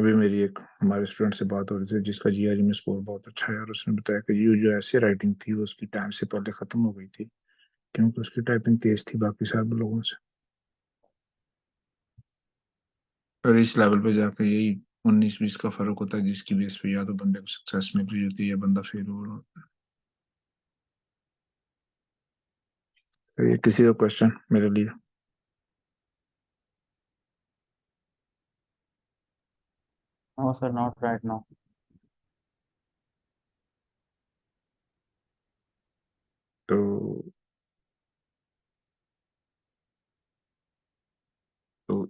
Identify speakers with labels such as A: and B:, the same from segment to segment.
A: अभी मेरी एक हमारे स्टूडेंट से बात हो रही थी जिसका जीआरई में स्कोर बहुत अच्छा है, और उसने बताया कि ये जो ऐसे राइटिंग थी वो उसकी टाइम से पहले खत्म हो गई थी, क्योंकि उसकी टाइपिंग तेज थी बाकी सारे लोगों से। और इस लेवल पे जाकर यही 19-20 का फर्क होता है, जिसकी बेस पे या तो बंदे को सक्सेस मिल रही होती है या बंदा फेल हो रहा होता है। तो ये किसी का क्वेश्चन मेरे लिए?
B: No sir, not right now.
A: तो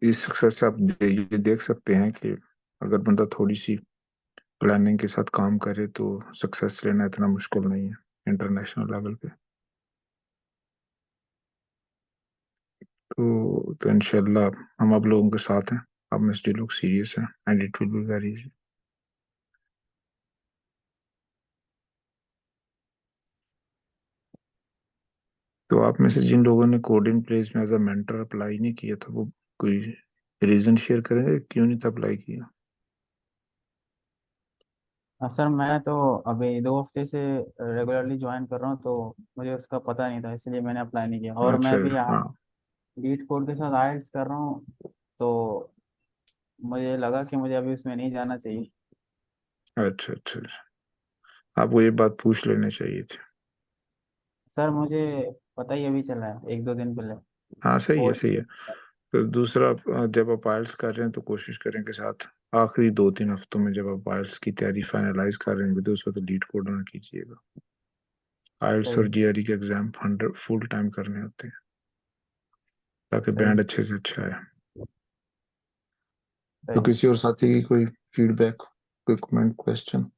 A: इस सक्सेस से आप ये देख सकते हैं कि अगर बंदा थोड़ी सी प्लानिंग के साथ काम करे तो सक्सेस लेना इतना मुश्किल नहीं है इंटरनेशनल लेवल पे। तो इंशाल्लाह हम आप लोगों के साथ हैं। आप में से जो लोग सीरियस हैं, and it will be very easy. तो आप में से जिन लोगों ने कोडिंग प्लेस में एज अ मेंटर अप्लाई नहीं किया था, वो कोई रीजन शेयर करेंगे क्यों नहीं था अप्लाई किया?
B: सर मैं तो अभी 2 हफ्ते से रेगुलरली ज्वाइन कर रहा हूँ, तो मुझे उसका पता नहीं था, इसलिए मैंने अप्लाई नहीं किया। और
A: अच्छा।
B: मैं भी
A: हाँ।
B: लीड कोड के साथ आइल्स कर रहा हूँ, तो मुझे लगा कि मुझे अभी उसमें नहीं जाना चाहिए।
A: अच्छा अच्छा अच्छा। आपको ये बात पूछ लेनी चाहिए थी।
B: सर मुझे पता ही अभी चला है, 1-2 दिन पहले।
A: हाँ सही है
B: कोड।
A: सही है। तो दूसरा, जब आप आइल्स कर रहे हैं तो कोशिश करें कि साथ आखिरी 2-3 हफ्तों में जब आप आइल्स की तैयारी फाइनलाइज कर रहे हैं तो उस वक्त लीड कोड ना कीजिएगा। आइल्स
B: सही।
A: और जीआरई के एग्जाम 100 फुल टाइम करने होते हैं, ताकि
B: सही।
A: बैंड अच्छे से अच्छा है। तो
B: सही।
A: किसी और साथी की कोई फीडबैक, कोई कमेंट, क्वेश्चन?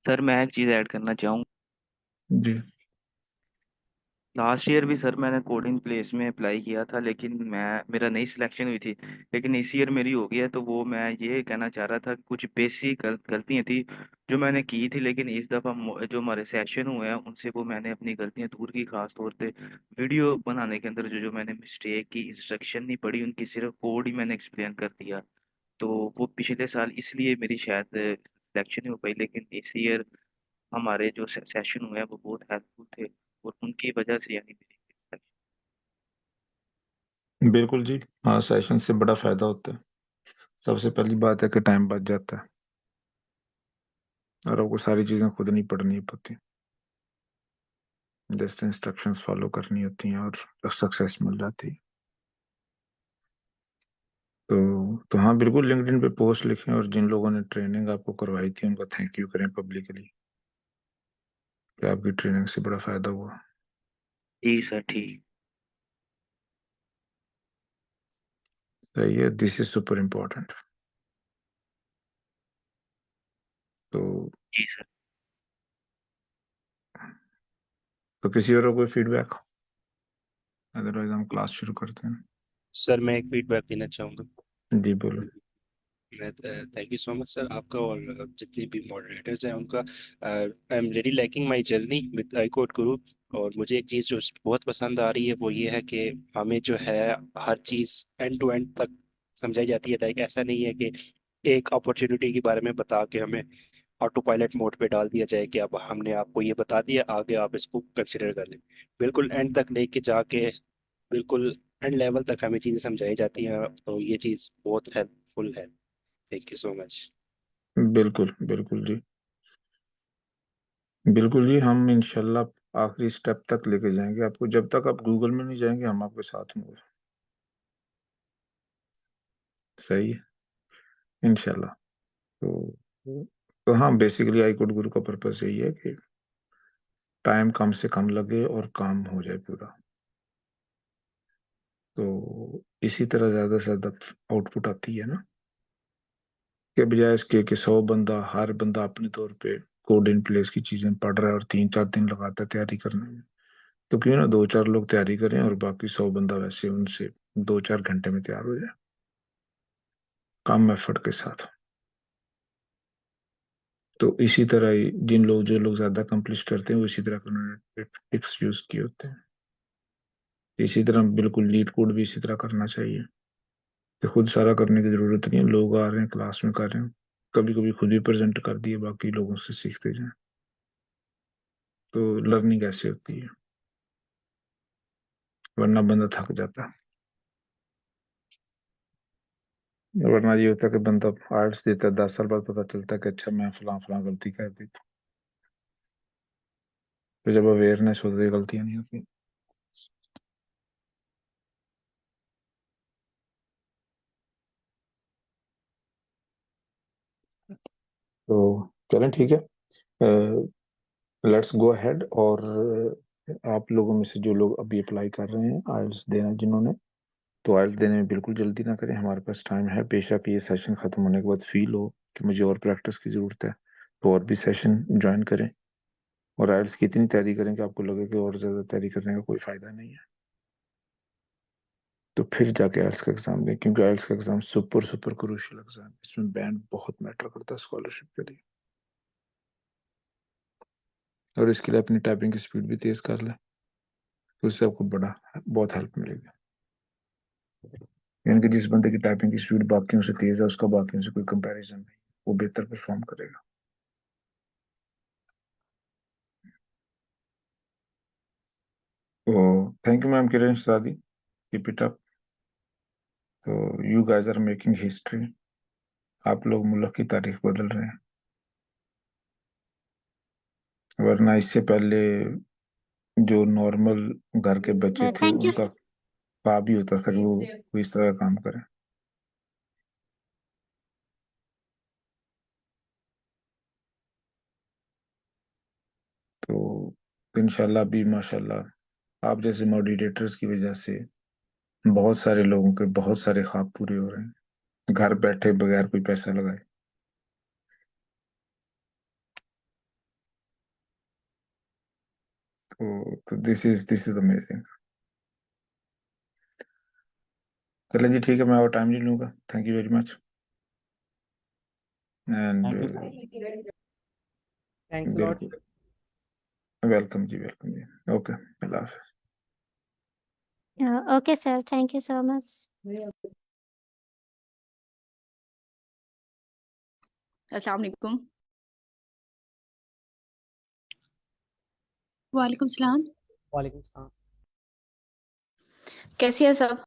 C: सर मैं एक चीज़ ऐड करना चाहूँ।
A: जी।
C: लास्ट ईयर भी सर मैंने कोडिंग प्लेस में अप्लाई किया था, लेकिन मैं मेरा नहीं सिलेक्शन हुई थी। लेकिन इस ईयर मेरी हो गई है, तो वो मैं ये कहना चाह रहा था, कुछ बेसिक गलतियाँ थी जो मैंने की थी, लेकिन इस दफ़ा जो हमारे सेशन हुए हैं उनसे वो मैंने अपनी गलतियाँ दूर की। खास तौर पे वीडियो बनाने के अंदर जो जो मैंने मिस्टेक की, इंस्ट्रक्शन नहीं पढ़ी उनकी, सिर्फ कोड ही मैंने एक्सप्लेन कर दिया। तो वो पिछले साल इसलिए मेरी शायद सिलेक्शन नहीं हो पाई, लेकिन इस ईयर हमारे जो सेशन हुए हैं वो बहुत हेल्पफुल थे, और उनकी वजह से यानी मेरी selection।
A: बिल्कुल जी। हाँ, सेशन से बड़ा फायदा होता है। सबसे पहली बात है कि टाइम बच जाता है और आपको सारी चीजें खुद नहीं पढ़नी पड़ती, जस्ट इंस्ट्रक्शंस फॉलो करनी होती हैं और सक्सेस मिल जाती है। तो हाँ बिल्कुल, लिंक्डइन पे पोस्ट लिखें और जिन लोगों ने ट्रेनिंग आपको करवाई थी उनका थैंक यू करें पब्लिकली कि आपकी ट्रेनिंग से बड़ा फायदा हुआ।
C: जी सर, ठीक।
A: सही है, दिस इज सुपर इम्पोर्टेंट। तो
C: जी सर।
A: किसी और को कोई फीडबैक? अदरवाइज हम क्लास शुरू करते हैं।
D: सर मैं एक फीडबैक देना चाहूँगा।
A: जी बोलो।
D: मैं thank you so much sir आपका, और जितने भी मॉडरेटर्स हैं उनका। I am really liking my journey with I code गुरु। और मुझे एक चीज़ जो बहुत पसंद आ रही है वो ये है कि हमें जो है हर चीज़ एंड टू एंड तक समझाई जाती है। लाइक ऐसा नहीं है कि एक अपॉर्चुनिटी के बारे में बता के हमें ऑटो पायलट मोड पे डाल दिया जाए कि अब हमने आपको ये बता दिया, आगे आप इसको कंसिडर कर लें। बिल्कुल एंड तक लेके जाके बिल्कुल एंड लेवल तक हमें चीज़ें समझाई जाती हैं, तो ये चीज़ बहुत हेल्पफुल है। Thank you so much.
A: बिल्कुल बिल्कुल जी। बिल्कुल जी, हम इंशाल्लाह आखिरी स्टेप तक लेके जाएंगे आपको। जब तक आप गूगल में नहीं जाएंगे हम आपके साथ होंगे। सही है, इंशाल्लाह। तो हाँ, बेसिकली आई कोड गुरु का पर्पस यही है कि टाइम कम से कम लगे और काम हो जाए पूरा। तो इसी तरह ज्यादा से ज्यादा आउटपुट आती है ना, के बजाय इसके कि 100 बंदा, हर बंदा अपने तौर पे कोड इन प्लेस की चीजें पढ़ रहा है और 3-4 दिन लगाता है तैयारी करने में। तो क्यों ना 2-4 लोग तैयारी करें और बाकी 100 बंदा वैसे उनसे 2-4 घंटे में तैयार हो जाए, कम एफर्ट के साथ। तो इसी तरह ही जो लोग ज्यादा कंप्लीट करते हैं वो इसी तरह के उन्होंने ट्रिक्स यूज किए होते हैं। इसी तरह बिल्कुल लीड कोड भी इसी तरह करना चाहिए। तो खुद सारा करने की जरूरत नहीं है, लोग आ रहे हैं क्लास में कर रहे हैं, कभी कभी खुद भी प्रेजेंट कर दिए, बाकी लोगों से सीखते जाएं, तो लर्निंग ऐसे होती है, वरना बंदा थक जाता है। वरना ये होता है कि बंदा आर्ट्स देता है, 10 साल बाद पता चलता है कि अच्छा मैं फलां फलां गलती कर दी थी। तो जब अवेयरनेस होती है गलतियां नहीं होती। तो चलें ठीक है, लेट्स गो अहेड। और आप लोगों में से जो लोग अभी अप्लाई कर रहे हैं आइल्स देना जिन्होंने, तो आइल्स देने में बिल्कुल जल्दी ना करें, हमारे पास टाइम है। बेशक ये सेशन खत्म होने के बाद फील हो कि मुझे और प्रैक्टिस की ज़रूरत है, तो और भी सेशन ज्वाइन करें। और आइल्स की इतनी तैयारी करें कि आपको लगे कि और ज़्यादा तैयारी करने का कोई फ़ायदा नहीं है, तो फिर जाके आइल्स का एग्ज़ाम दें, क्योंकि आइल्स का exam super super crucial exam है। इसमें बैंड बहुत मैटर करता है स्कॉलरशिप के लिए। और इसके लिए अपनी टाइपिंग की स्पीड भी तेज़ कर लें, तो उससे आपको बड़ा बहुत हेल्प मिलेगी। यानी कि जिस बंदे की टाइपिंग की स्पीड बाकियों से तेज़ है, उसका बाकियों से कोई कंपैरिजन नहीं, वो बेहतर परफॉर्म करेगा। तो thank you ma'am Kiran Sadi, keep it up. तो you guys are making history, आप लोग मुल्क की तारीख बदल रहे हैं। वरना इससे पहले जो नॉर्मल घर के बच्चे थे
E: थैंक यू
A: उनका ख्वाब ही होता था कि वो इस तरह का काम करें। तो इंशाल्लाह भी माशाल्लाह आप जैसे मॉडरेटर्स की वजह से बहुत सारे लोगों के बहुत सारे ख्वाब पूरे हो रहे हैं, घर बैठे बगैर कोई पैसा लगाए। तो दिस इज अमेजिंग। चलें जी ठीक है, मैं और टाइम नहीं लूंगा। Thank you very much and
B: thank you sir.
F: Thanks lot.
A: बिल्कुल वेलकम जी, वेलकम जी। ओके, अल्लाह हाफिज़।
E: Okay, sir. Thank you so much.
G: अस्सलाम वालेकुम।
H: वालेकुम सलाम।
F: वालेकुम सलाम।
G: कैसी है सब?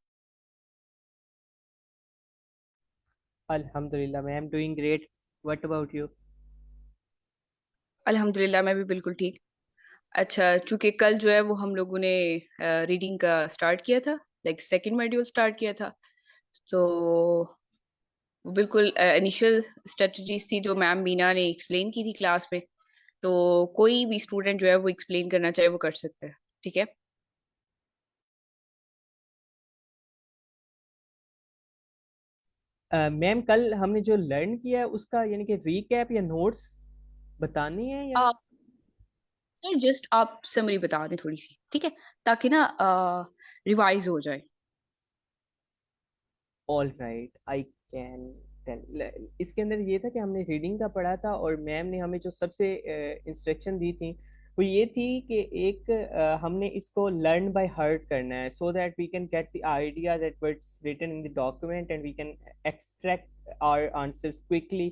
F: अल्हम्दुलिल्लाह मैं am doing great. What about you?
G: अल्हम्दुलिल्लाह मैं भी बिल्कुल ठीक। अच्छा, चूंकि कल जो है वो हम लोगों ने रीडिंग का स्टार्ट किया था, लाइक सेकंड मॉड्यूल स्टार्ट किया था, तो वो बिल्कुल इनिशियल स्ट्रेटजीज थी जो मैम मीना ने एक्सप्लेन की थी क्लास में। तो कोई भी स्टूडेंट जो है वो एक्सप्लेन करना चाहे वो कर सकता है, ठीक है?
F: मैम कल हमने जो लर्न किया है उसका यानी कि रीकैप या नोट्स बतानी है या?
G: आप सर जस्ट आप समरी बता दें थोड़ी सी, ठीक है, ताकि ना रिवाइज हो जाए।
F: All right, I can tell. इसके अंदर ये था कि हमने रीडिंग का पढ़ा था और मैम ने हमें जो सबसे इंस्ट्रक्शन दी थी वो ये थी कि एक हमने इसको लर्न बाय हार्ट करना है so that we can get the idea that what's written in the document and we can extract our answers quickly.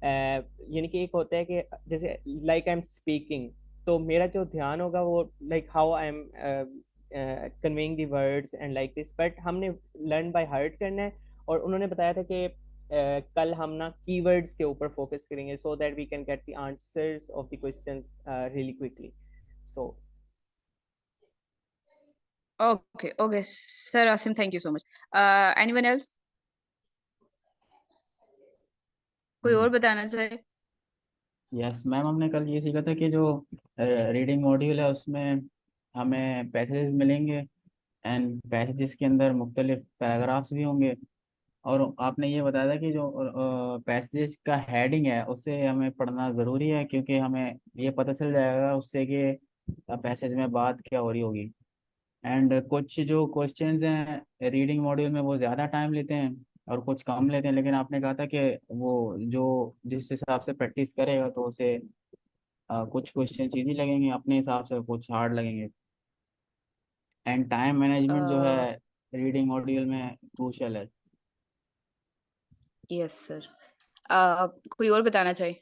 F: यानी कि एक होता है कि जैसे लाइक आई एम स्पीकिंग, तो मेरा जो ध्यान होगा वो like how I am conveying the words and like this, but हमने लर्न बाय हार्ट करना है। और उन्होंने बताया था कि कल हम ना कीवर्ड्स के ऊपर फोकस करेंगे so that we can get the answers of the questions really quickly. So
G: okay okay sir Asim, thank you so much. Anyone else? कोई और बताना चाहे?
B: यस मैम, हमने कल ये सीखा था कि जो रीडिंग मॉड्यूल है उसमें हमें पैसेजेस मिलेंगे एंड पैसेजेस के अंदर मुख्तलिफ पैराग्राफ्स भी होंगे। और आपने ये बताया था कि जो पैसेजेस का हेडिंग है उससे हमें पढ़ना ज़रूरी है, क्योंकि हमें ये पता चल जाएगा उससे कि पैसेज में बात क्या हो रही होगी। एंड कुछ जो क्वेश्चंस हैं रीडिंग मॉड्यूल में वो ज़्यादा टाइम लेते हैं और कुछ कम लेते हैं, लेकिन आपने कहा था कि वो जो जिस हिसाब से प्रैक्टिस करेगा तो उसे कुछ क्वेश्चन इजी लगेंगे, अपने हिसाब से कुछ हार्ड लगेंगे। एंड टाइम मैनेजमेंट जो है रीडिंग मॉड्यूल में क्रूशल है।
G: Yes sir. कोई और बताना चाहे?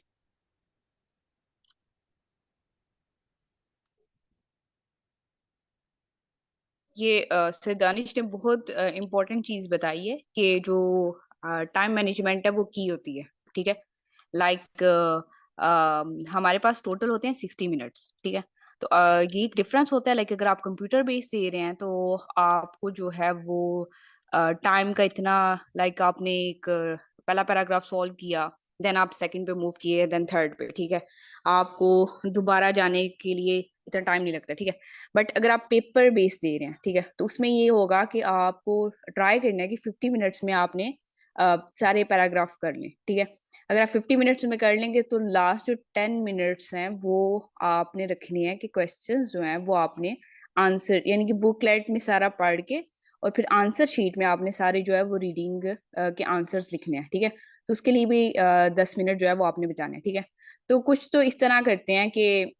G: ये सर दानिश ने बहुत इम्पोर्टेंट चीज बताई है कि जो टाइम मैनेजमेंट है वो की होती है। ठीक है। लाइक हमारे पास टोटल होते हैं 60 मिनट्स। ठीक है। तो ये एक डिफरेंस होता है। लाइक अगर आप कंप्यूटर बेस्ड दे रहे हैं तो आपको जो है वो टाइम का इतना, लाइक आपने एक पहला पैराग्राफ सॉल्व किया, देन आप सेकंड पे मूव किए, देन थर्ड पे। ठीक है। आपको दोबारा जाने के लिए इतना टाइम नहीं लगता। ठीक है। बट अगर आप पेपर बेस दे रहे हैं, ठीक है, तो उसमें ये होगा कि आपको ट्राई करना है कि 50 मिनट्स में आपने सारे पैराग्राफ कर लें। ठीक है। अगर आप 50 मिनट्स में कर लेंगे तो लास्ट जो 10 मिनट्स हैं वो आपने रखनी है कि क्वेश्चंस जो हैं वो आपने आंसर, यानी कि बुकलेट में सारा पढ़ के और फिर आंसर शीट में आपने सारे जो है वो रीडिंग के आंसर्स लिखने हैं। ठीक है। तो उसके लिए भी 10 मिनट जो है वो आपने बचाने हैं। ठीक है। तो कुछ तो इस तरह करते हैं कि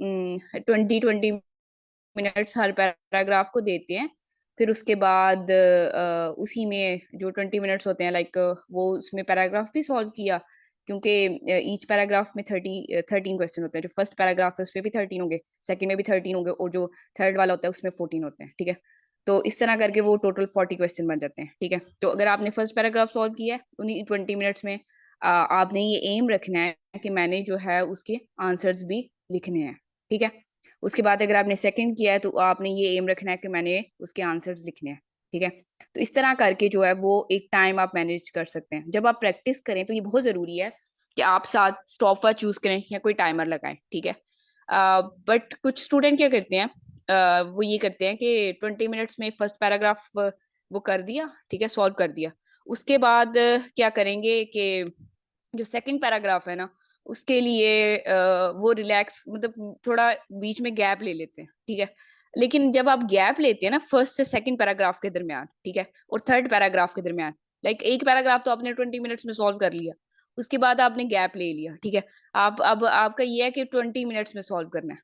G: 20-20 मिनट्स हर पैराग्राफ को देते हैं। फिर उसके बाद उसी में जो 20 मिनट्स होते हैं, लाइक वो उसमें पैराग्राफ भी सॉल्व किया, क्योंकि ईच पैराग्राफ में 13 क्वेश्चन होते हैं। जो फर्स्ट पैराग्राफ है उसमें भी 13 होंगे, सेकंड में भी 13 होंगे, और जो थर्ड वाला होता है उसमें 14 होते हैं। ठीक है। तो इस तरह करके वो टोटल 40 क्वेश्चन बन जाते हैं। ठीक है। तो अगर आपने फर्स्ट पैराग्राफ सॉल्व किया है उन्हीं 20 मिनट्स में, आपने ये एम रखना है कि मैंने जो है उसके आंसर्स भी लिखने हैं। ठीक है। उसके बाद अगर आपने सेकंड किया है तो आपने ये एम रखना है कि मैंने उसके आंसर्स लिखने हैं। ठीक है। तो इस तरह करके जो है वो एक टाइम आप मैनेज कर सकते हैं। जब आप प्रैक्टिस करें तो ये बहुत जरूरी है कि आप साथ स्टॉप वॉच चूज करें या कोई टाइमर लगाएं। ठीक है। बट कुछ स्टूडेंट क्या करते हैं, वो ये करते हैं कि 20 मिनट्स में फर्स्ट पैराग्राफ वो कर दिया, ठीक है, सॉल्व कर दिया। उसके बाद क्या करेंगे कि जो सेकंड पैराग्राफ है ना, उसके लिए वो रिलैक्स, मतलब थोड़ा बीच में गैप ले लेते हैं। ठीक है। लेकिन जब आप गैप लेते हैं ना फर्स्ट से सेकंड पैराग्राफ के दरमियान, ठीक है, और थर्ड पैराग्राफ के दरमियान, लाइक एक पैराग्राफ तो आपने 20 मिनट्स में सॉल्व कर लिया, उसके बाद आपने गैप ले लिया। ठीक है। आप अब आपका ये है कि 20 मिनट्स में सॉल्व करना है।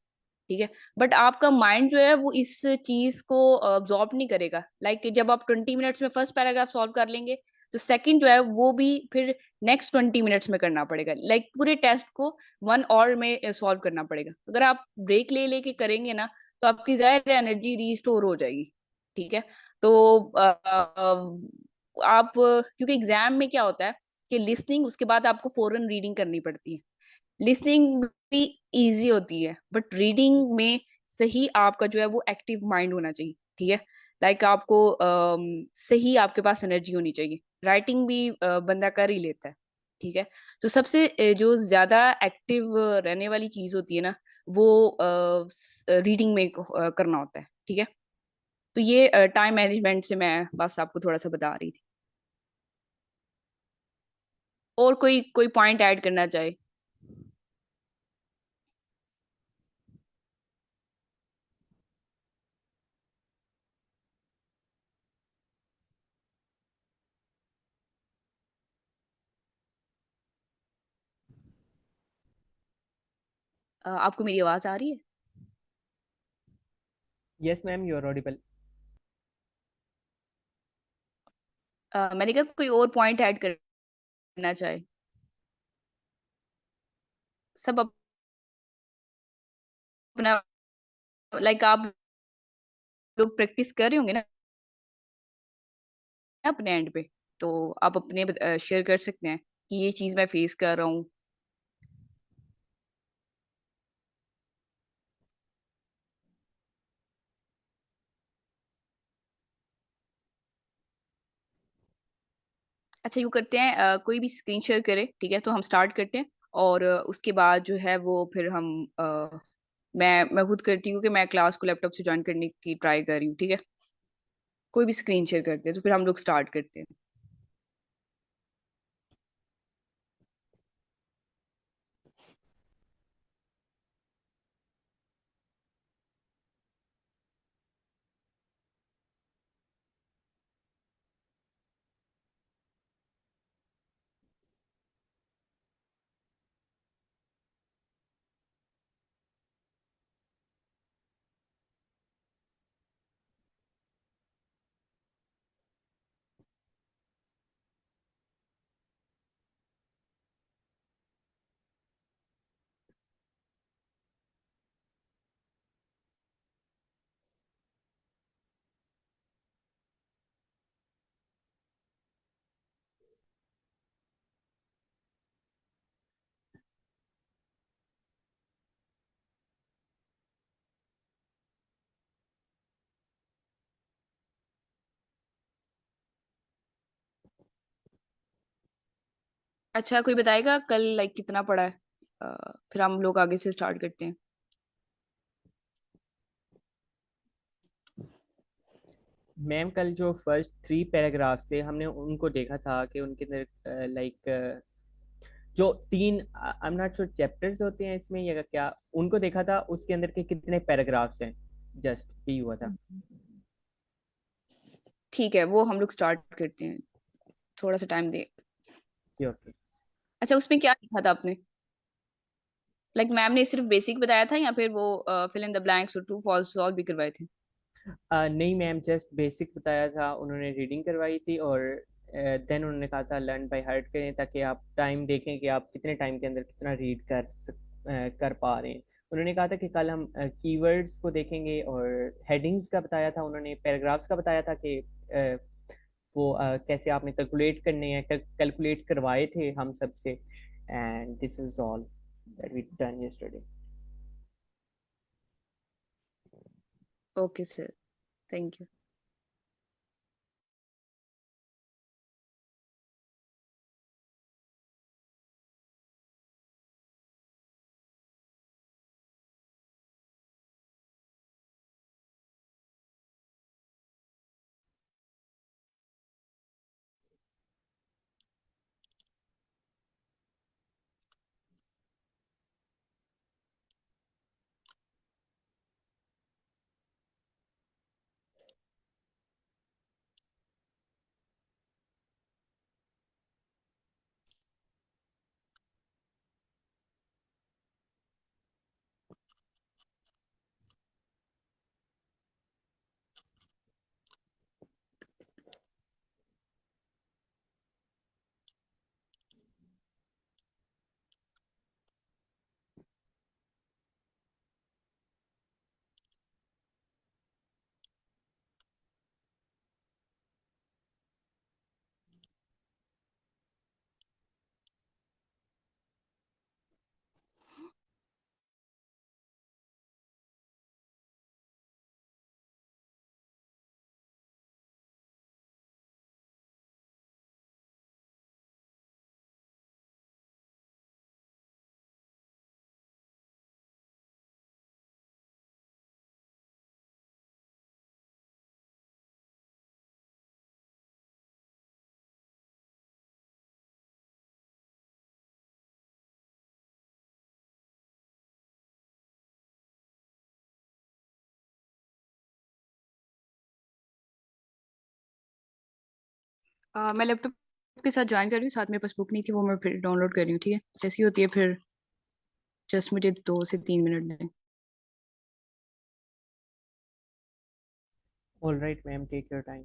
G: ठीक है। बट आपका माइंड जो है वो इस चीज को अब्सॉर्ब नहीं करेगा। लाइक जब आप 20 मिनट्स में फर्स्ट पैराग्राफ सॉल्व कर लेंगे तो सेकंड जो है वो भी फिर नेक्स्ट 20 मिनट्स में करना पड़ेगा। लाइक पूरे टेस्ट को 1 आवर में सॉल्व करना पड़ेगा। अगर आप ब्रेक ले लेके करेंगे ना तो आपकी जाहिर एनर्जी रिस्टोर हो जाएगी। ठीक है। तो आप, क्योंकि एग्जाम में क्या होता है कि लिसनिंग, उसके बाद आपको फौरन रीडिंग करनी पड़ती है। लिसनिंग भी इजी होती है बट रीडिंग में सही आपका जो है वो एक्टिव माइंड होना चाहिए। ठीक है। लाइक आपको सही आपके पास एनर्जी होनी चाहिए। राइटिंग भी बंदा कर ही लेता है। ठीक है। तो सबसे जो ज्यादा एक्टिव रहने वाली चीज होती है ना, वो रीडिंग में करना होता है। ठीक है। तो ये टाइम मैनेजमेंट से मैं बस आपको थोड़ा सा बता रही थी। और कोई कोई पॉइंट ऐड करना चाहे? आपको मेरी आवाज आ रही है?
F: Yes ma'am, you are audible.
G: मैंने कहा कोई और पॉइंट ऐड करना चाहे? सब अपना, लाइक आप लोग प्रैक्टिस कर रहे होंगे ना अपने एंड पे, तो आप अपने शेयर कर सकते हैं कि ये चीज मैं फेस कर रहा हूँ। अच्छा यूँ करते हैं, कोई भी स्क्रीन शेयर करे, ठीक है, तो हम स्टार्ट करते हैं। और उसके बाद जो है वो फिर हम मैं खुद करती हूँ कि मैं क्लास को लैपटॉप से ज्वाइन करने की ट्राई कर रही हूँ। ठीक है। कोई भी स्क्रीन शेयर करते हैं तो फिर हम लोग स्टार्ट करते हैं। अच्छा, कोई बताएगा कल लाइक कितना पड़ा है? फिर हम लोग आगे से स्टार्ट करते हैं।
F: मैम कल जो फर्स्ट 3 पैराग्राफ्स थे हमने उनको देखा था कि उनके अंदर लाइक जो 3 I am not sure chapters होते हैं इसमें या क्या, उनको देखा था, उसके अंदर के कितने पैराग्राफ्स हैं, जस्ट यही हुआ था।
G: ठीक है, वो हम लोग स्टार्ट करते हैं, थोड़ा सा टाइम दे।
F: ओके।
G: अच्छा, उसमें क्या लिखा था आपने? लाइक मैम ने सिर्फ बेसिक बताया था या फिर वो फिल इन द ब्लैंक्स और ट्रू फॉल्स सॉल्व भी करवाए थे?
F: नहीं मैम, जस्ट बेसिक बताया था, उन्होंने रीडिंग करवाई थी और देन उन्होंने कहा था लर्न बाय हार्ट करें ताकि आप टाइम देखें कि आप कितने टाइम के अंदर कितना रीड कर पा रहे हैं। उन्होंने कहा था कि कल हम कीवर्ड्स को देखेंगे और हेडिंग्स का बताया था उन्होंने, पैराग्राफ्स का बताया था कि वो कैसे आपने कैलकुलेट करने हैं, कैलकुलेट करवाए थे हम सबसे। And this is all that we done yesterday.
G: Okay sir, thank you. मैं लैपटॉप के साथ ज्वाइन कर रही हूँ, साथ में पास बुक नहीं थी, वो मैं फिर डाउनलोड कर रही हूँ। ठीक है, जैसी होती है फिर जस्ट मुझे 2 से 3 मिनट दें।
F: All right ma'am, take your time.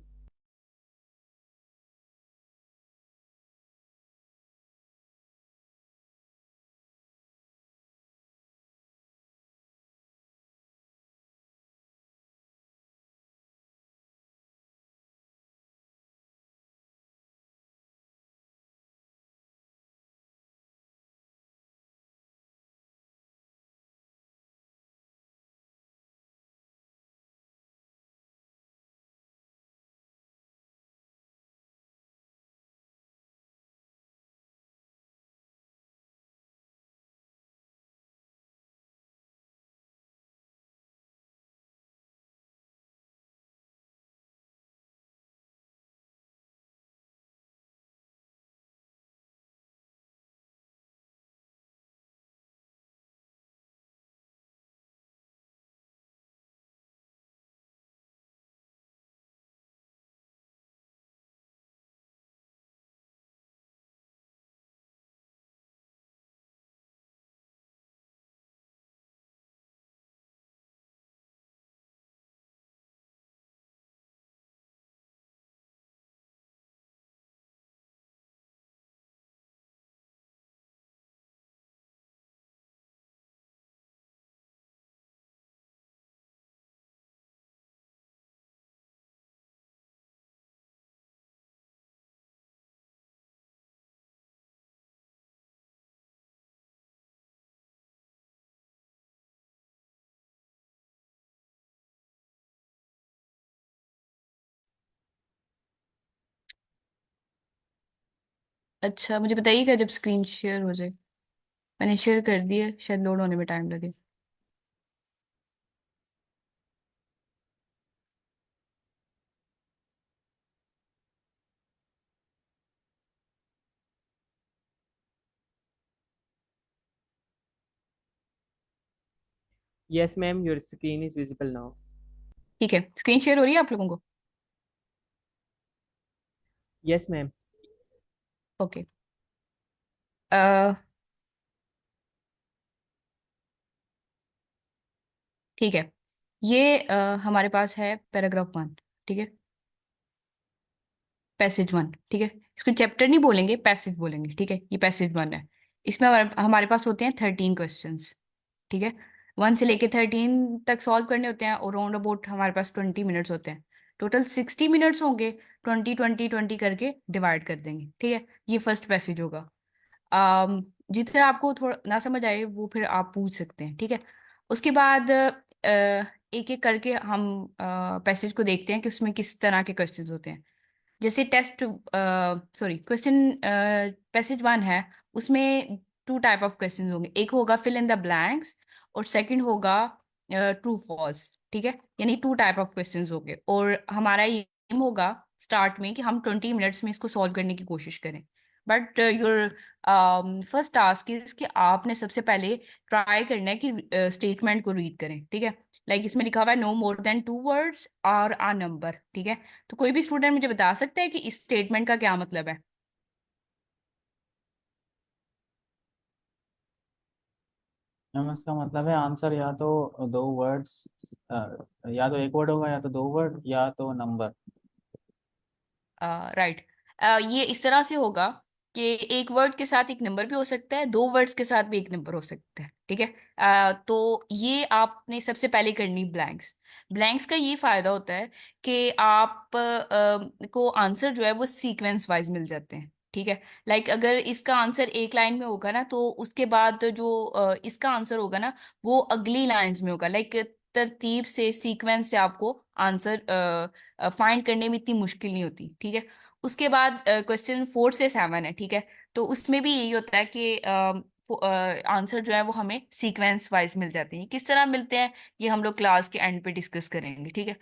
E: अच्छा, मुझे बताइएगा जब स्क्रीन शेयर हो जाए। मैंने शेयर कर दिया, शायद लोड होने में टाइम लगे।
F: Yes, ma'am, your screen is visible now.
E: ठीक है, स्क्रीन शेयर हो रही है आप लोगों को?
F: Yes, ma'am.
E: ओके। अ, ठीक है। ये हमारे पास है पैराग्राफ 1। ठीक है, पैसेज 1। ठीक है, इसको चैप्टर नहीं बोलेंगे, पैसेज बोलेंगे। ठीक है, ये पैसेज 1 है। इसमें हमारे पास होते हैं 13 क्वेश्चंस। ठीक है, 1 से लेके 13 तक सॉल्व करने होते हैं, और राउंड अबाउट हमारे पास 20 मिनट्स होते हैं। टोटल 60 मिनट्स होंगे। 20 20 20 करके डिवाइड कर देंगे। ठीक है, ये फर्स्ट पैसेज होगा। जिस तरह आपको थोड़ा ना समझ आए वो फिर आप पूछ सकते हैं। ठीक है, उसके बाद एक एक करके हम पैसेज को देखते हैं कि उसमें किस तरह के क्वेश्चंस होते हैं। जैसे टेस्ट, सॉरी, क्वेश्चन पैसेज 1 है, उसमें 2 टाइप ऑफ क्वेश्चंस होंगे। एक होगा फिल इन द ब्लैंक्स, और सेकंड होगा ट्रू फॉल्स। ठीक है, यानी 2 टाइप ऑफ क्वेश्चंस होंगे, और हमारा एम होगा स्टार्ट में कि हम 20 मिनट्स में इसको सॉल्व करने की कोशिश करें। But your first task is कि आपने सबसे पहले ट्राई करना है कि स्टेटमेंट को रीड करें। ठीक है, लाइक इसमें लिखा हुआ है नो मोर देन 2 वर्ड्स और अ नंबर। ठीक है, तो कोई भी स्टूडेंट मुझे बता सकता है कि इस स्टेटमेंट का क्या मतलब है?
B: मैम इसका मतलब है आंसर या तो 2 वर्ड्स, या तो एक वर्ड होगा, या तो 2 वर्ड, या तो नंबर।
E: राइट। ये इस तरह से होगा कि एक वर्ड के साथ एक नंबर भी हो सकता है, 2 वर्ड्स के साथ भी एक नंबर हो सकता है। ठीक है, तो ये आपने सबसे पहले करनी ब्लैंक्स। ब्लैंक्स का ये फायदा होता है कि आप को आंसर जो है वो सीक्वेंस वाइज मिल जाते हैं। ठीक है, लाइक अगर इसका आंसर एक लाइन में होगा ना, तो उसके बाद जो इसका आंसर होगा ना, वो अगली लाइंस में होगा। लाइक तरतीब से, सीक्वेंस से आपको आंसर फाइंड करने में इतनी मुश्किल नहीं होती। ठीक है, उसके बाद क्वेश्चन 4 से 7 है। ठीक है, तो उसमें भी यही होता है कि आंसर जो है वो हमें सीक्वेंस वाइज मिल जाते हैं। किस तरह मिलते हैं ये हम लोग क्लास के एंड पे डिस्कस करेंगे। ठीक है,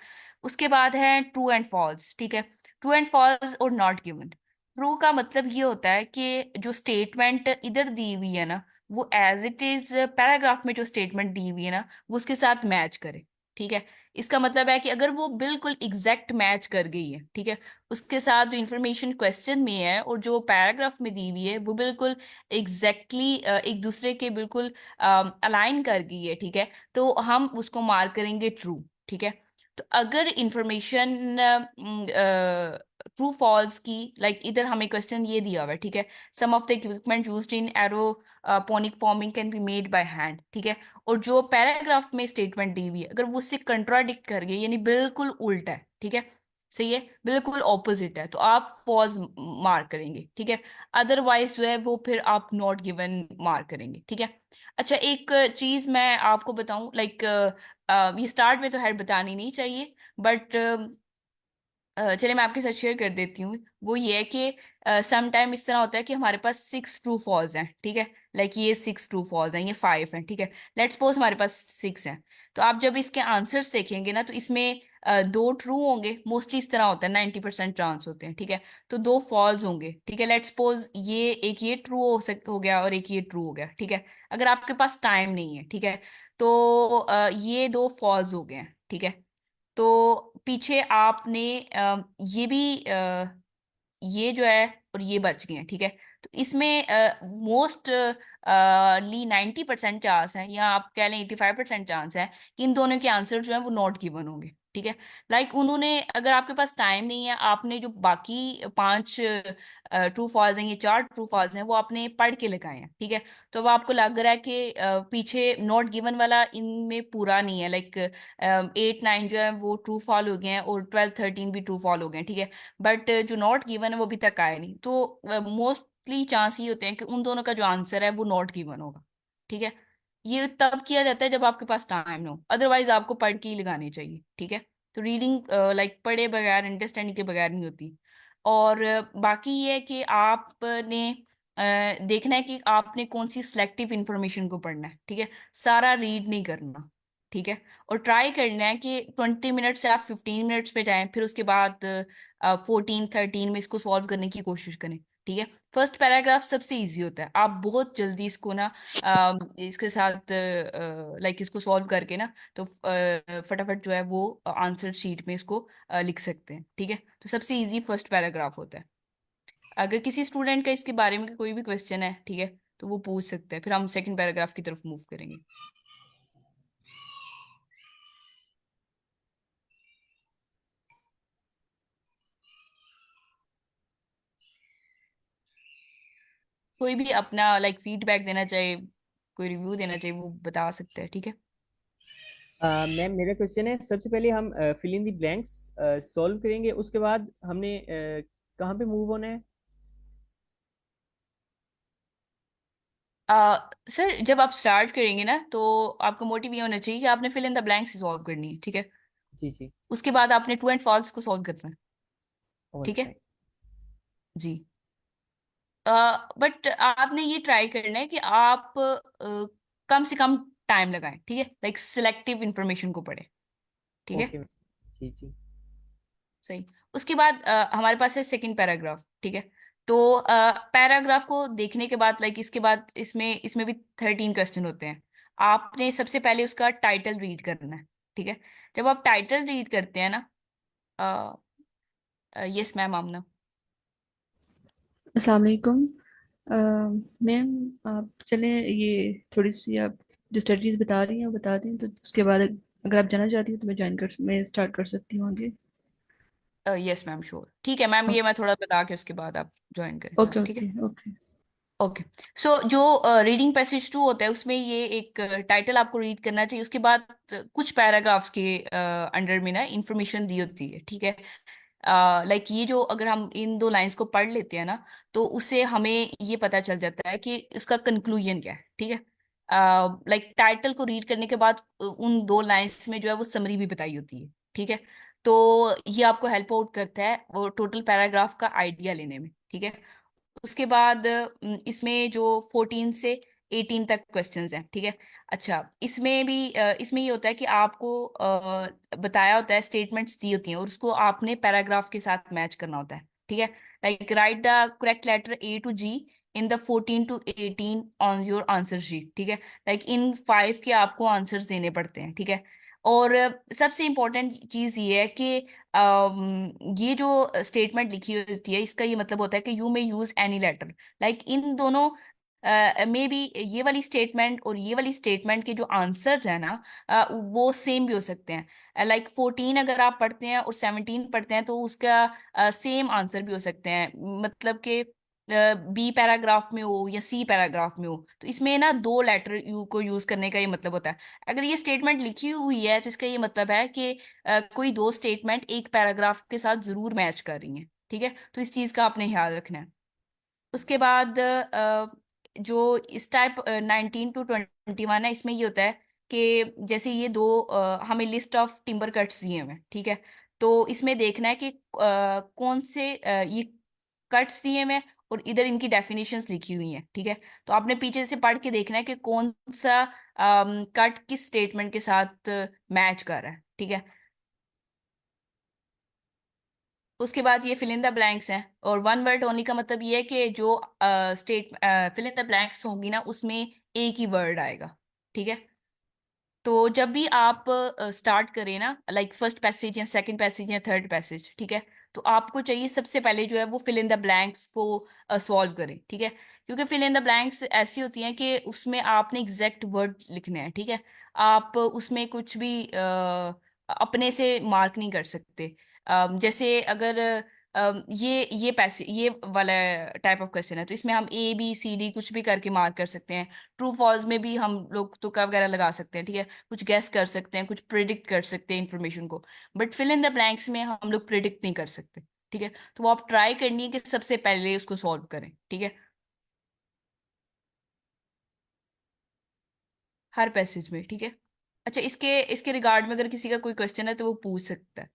E: उसके बाद है ट्रू एंड फॉल्स। ठीक है, ट्रू एंड फॉल्स और नॉट गिवन। ट्रू का मतलब ये होता है कि जो स्टेटमेंट इधर दी हुई है ना, वो एज इट इज पैराग्राफ में जो स्टेटमेंट दी हुई है ना, वो उसके साथ मैच करे। ठीक है, इसका मतलब है कि अगर वो बिल्कुल एग्जैक्ट मैच कर गई है, ठीक है, उसके साथ जो इंफॉर्मेशन क्वेश्चन में है और जो पैराग्राफ में दी हुई है वो बिल्कुल एग्जैक्टली एक दूसरे के बिल्कुल अलाइन कर गई है, ठीक है, तो हम उसको मार्क करेंगे ट्रू। ठीक है, तो अगर इंफॉर्मेशन ट्रू फॉल्स की, लाइक इधर हमें क्वेश्चन ये दिया हुआ है, ठीक है, some of the equipment used in aeroponic farming can be made by hand. ठीक है, और जो पैराग्राफ में स्टेटमेंट दी हुई है अगर वो उससे कंट्राडिक्ट कर गई, यानी बिल्कुल उल्टा है, ठीक है, सही है, बिल्कुल ऑपोजिट है, तो आप फॉल्स मार्क करेंगे। ठीक है, अदरवाइज जो है वो फिर आप नॉट गिवन मार्क करेंगे। ठीक है, अच्छा, एक चीज मैं आपको बताऊं, लाइक ये स्टार्ट में तो है बतानी नहीं चाहिए, बट चलिए मैं आपके साथ शेयर कर देती हूँ। वो ये है कि सम टाइम इस तरह होता है कि हमारे पास 6 ट्रू फॉल्स हैं। ठीक है, लाइक ये 6 ट्रू फॉल्स हैं, ये 5 हैं। ठीक है, लेट्स सपोज हमारे पास 6 हैं। तो आप जब इसके आंसर्स देखेंगे ना, तो इसमें 2 ट्रू होंगे, मोस्टली इस तरह होता है, 90% चांस होते हैं। ठीक है, तो 2 फॉल्स होंगे। ठीक है, लेट्स सपोज ये एक ये ट्रू हो गया और एक ये ट्रू हो गया। ठीक है, अगर आपके पास टाइम नहीं है, ठीक है, तो ये 2 फॉल्स हो गए हैं। ठीक है, तो पीछे आपने ये भी ये जो है और ये बच गए हैं। ठीक है, तो इसमें मोस्ट ली 90% चांस है, या आप कह लें 85% चांस है कि इन दोनों के आंसर जो है वो नॉट गिवन होंगे। ठीक है, लाइक उन्होंने, अगर आपके पास टाइम नहीं है, आपने जो बाकी 5 ट्रू फॉल्स हैं, ये 4 ट्रू फॉल्स हैं, वो आपने पढ़ के लगाए हैं। ठीक है, तो अब आपको लग रहा है कि पीछे नॉट गिवन वाला इनमें पूरा नहीं है, लाइक 8 9 जो है वो ट्रू फॉल हो गए हैं, और 12 13 भी ट्रू फॉल हो गए हैं। ठीक है, बट जो नॉट गिवन है वो अभी तक आया नहीं, तो मोस्टली चांस ये होते हैं कि उन दोनों का जो आंसर है वो नॉट गिवन होगा। ठीक है, ये तब किया जाता है जब आपके पास टाइम ना हो, अदरवाइज आपको पढ़ के ही लगाने चाहिए। ठीक है, तो रीडिंग लाइक पढ़े बगैर, अंडरस्टैंडिंग के बगैर नहीं होती। और बाकी ये है कि आपने देखना है कि आपने कौन सी सिलेक्टिव इंफॉर्मेशन को पढ़ना है, ठीक है, सारा रीड नहीं करना, ठीक है। और ट्राई करना है कि 20 मिनट से आप 15 मिनट्स पे जाएं, फिर उसके बाद 14 13 में इसको सॉल्व करने की कोशिश करें, ठीक है। फर्स्ट पैराग्राफ सबसे इजी होता है, आप बहुत जल्दी इसको ना इसके साथ लाइक इसको सॉल्व करके ना तो फटाफट जो है वो आंसर शीट में इसको लिख सकते हैं, ठीक है। तो सबसे इजी फर्स्ट पैराग्राफ होता है। अगर किसी स्टूडेंट का इसके बारे में कोई भी क्वेश्चन है, ठीक है, तो वो पूछ सकते हैं, फिर हम सेकंड पैराग्राफ की तरफ मूव करेंगे। कोई भी अपना लाइक फीडबैक देना चाहे, कोई रिव्यू देना चाहे, वो बता सकते हैं, ठीक है।
F: मैम मेरा क्वेश्चन है, सबसे पहले हम fill in the blanks solve करेंगे, उसके बाद हमने कहाँ पे मूव होना है?
E: सर जब आप स्टार्ट करेंगे ना तो आपका मोटिव ये होना चाहिए कि आपने fill in the blanks solve करनी है, ठीक है।
F: जी जी।
E: उसके बाद आपने ट्रू एंड फॉल्स को सॉल्व करना है,
F: ऑल
E: ठीक है
F: राइट।
E: जी। बट आपने ये ट्राई करना है कि आप कम से कम टाइम लगाएं, ठीक है, लाइक सिलेक्टिव इंफॉर्मेशन को पढ़ें, ठीक है।
F: Okay ma'am. जी जी।
E: सही। उसके बाद हमारे पास है सेकंड पैराग्राफ, ठीक है। तो पैराग्राफ को देखने के बाद लाइक इसके बाद इसमें इसमें भी 13 क्वेश्चन होते हैं। आपने सबसे पहले उसका टाइटल रीड करना है, ठीक है। जब आप टाइटल रीड करते हैं ना, यस मैम आमना।
H: अस्सलाम वालेकुम। मैम, आप चलें, ये थोड़ी सी आप जो स्टडीज बता रही हैं वो बता दें, तो उसके बाद अगर आप जाना चाहती हैं तो मैं स्टार्ट कर सकती हूँ आगे।
E: यस मैम श्योर, ठीक है मैम, ये मैं थोड़ा बता के उसके बाद आप ज्वाइन करें,
H: ओके
E: ठीक है।
H: Okay okay.
E: ओके। सो जो रीडिंग पैसेज 2 होता है उसमें ये एक टाइटल आपको रीड करना चाहिए, उसके बाद कुछ पैराग्राफ्स के अंडर में ना इंफॉर्मेशन दी होती है, ठीक है। लाइक ये जो अगर हम इन 2 लाइंस को पढ़ लेते हैं ना तो उससे हमें ये पता चल जाता है कि उसका कंक्लूजन क्या है, ठीक है। लाइक टाइटल को रीड करने के बाद उन 2 लाइंस में जो है वो समरी भी बताई होती है, ठीक है। तो ये आपको हेल्प आउट करता है वो टोटल पैराग्राफ का आइडिया लेने में, ठीक है। उसके बाद इसमें जो 14 से 18 तक क्वेश्चंस हैं, ठीक है। अच्छा, इसमें भी इसमें ये होता है कि आपको बताया होता है, स्टेटमेंट्स दी होती हैं और उसको आपने पैराग्राफ के साथ मैच करना होता है, ठीक है। Like write the correct letter A to G in the 14 to 18 on your answer sheet, ठीक है। लाइक इन 5 के आपको आंसर्स देने पड़ते हैं, ठीक है। और सबसे इम्पोर्टेंट चीज़ ये है कि ये जो स्टेटमेंट लिखी होती है इसका ये मतलब होता है कि you may use any letter, like इन दोनों में भी ये वाली स्टेटमेंट और ये वाली स्टेटमेंट के जो आंसर्स है ना वो सेम भी हो सकते हैं। लाइक 14 अगर आप पढ़ते हैं और 17 पढ़ते हैं तो उसका सेम आंसर भी हो सकते हैं, मतलब कि बी पैराग्राफ में हो या सी पैराग्राफ में हो, तो इसमें ना 2 लेटर यू को यूज करने का ये मतलब होता है। अगर ये स्टेटमेंट लिखी हुई है तो इसका ये मतलब है कि कोई 2 स्टेटमेंट एक पैराग्राफ के साथ जरूर मैच कर रही हैं, ठीक है। तो इस चीज का आपने ख्याल रखना है। उसके बाद जो इस टाइप 19 to 21 है, इसमें ये होता है कि जैसे ये हमें लिस्ट ऑफ टिम्बर कट्स दिए हुए हैं, ठीक है। तो इसमें देखना है कि कौन से ये कट्स दिए हुए हैं और इधर इनकी डेफिनेशंस लिखी हुई हैं, ठीक है। तो आपने पीछे से पढ़ के देखना है कि कौन सा कट किस स्टेटमेंट के साथ मैच कर रहा है, ठीक है। उसके बाद ये फिल इन द ब्लैंक्स हैं, और वन वर्ड ओनली का मतलब ये है कि जो फिल इन द ब्लैंक्स होंगी ना उसमें एक ही वर्ड आएगा, ठीक है। तो जब भी आप स्टार्ट करें ना, लाइक फर्स्ट पैसेज या सेकंड पैसेज या थर्ड पैसेज, ठीक है, तो आपको चाहिए सबसे पहले जो है वो फिल इन द ब्लैंक्स को सॉल्व करें, ठीक है। क्योंकि फिल इन द ब्लैंक्स ऐसी होती हैं कि उसमें आपने एग्जैक्ट वर्ड लिखने हैं, ठीक है। आप उसमें कुछ भी अपने से मार्क नहीं कर सकते। जैसे अगर ये पैसे ये वाला टाइप ऑफ क्वेश्चन है तो इसमें हम A B C D कुछ भी करके मार्क कर सकते हैं। ट्रू फॉल्स में भी हम लोग तुक्का वगैरह लगा सकते हैं, ठीक है, कुछ गेस कर सकते हैं, कुछ प्रिडिक्ट कर सकते हैं इंफॉर्मेशन को। But fill in the blanks में हम लोग प्रिडिक्ट नहीं कर सकते, ठीक है। तो वो आप ट्राई करनी है कि सबसे पहले उसको सॉल्व करें, ठीक है, हर पैसेज में, ठीक है। अच्छा, इसके इसके रिगार्ड में अगर किसी का कोई क्वेश्चन है तो वो पूछ सकता है।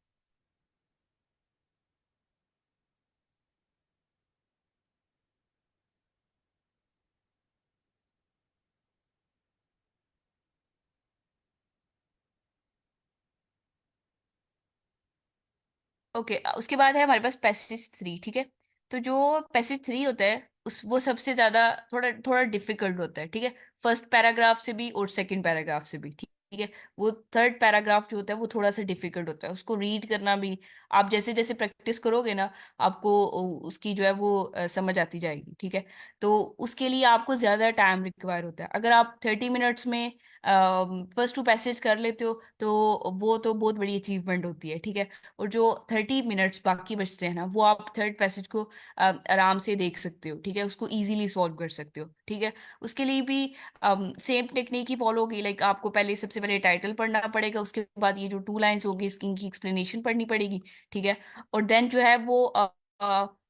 E: ओके, उसके बाद है हमारे पास पैसेज 3, ठीक है। तो जो पैसेज 3 होता है उस वो सबसे ज्यादा थोड़ा थोड़ा डिफिकल्ट होता है, ठीक है। फर्स्ट पैराग्राफ से भी और सेकंड पैराग्राफ से भी, ठीक ठीक है। वो थर्ड पैराग्राफ जो होता है वो थोड़ा सा डिफिकल्ट होता है, उसको रीड करना भी। आप जैसे जैसे प्रैक्टिस करोगे ना, आपको उसकी जो है वो समझ आती जाएगी, ठीक है। तो उसके लिए आपको ज्यादा टाइम रिक्वायर होता है। अगर आप 30 मिनट्स में फर्स्ट टू पैसेज कर लेते हो तो वो तो बहुत बड़ी अचीवमेंट होती है, ठीक है। और जो 30 मिनट्स बाकी बचते हैं ना, वो आप थर्ड पैसेज को आराम से देख सकते हो, ठीक है। उसको इजीली सॉल्व कर सकते हो, ठीक है। उसके लिए भी सेम टेक्निक ही फॉलो होगी। लाइक आपको पहले सबसे पहले टाइटल पढ़ना पड़ेगा, उसके बाद ये जो 2 लाइन्स होगी इसकी इनकी एक्सप्लेनेशन पढ़नी पड़ेगी, ठीक है। और देन जो है वो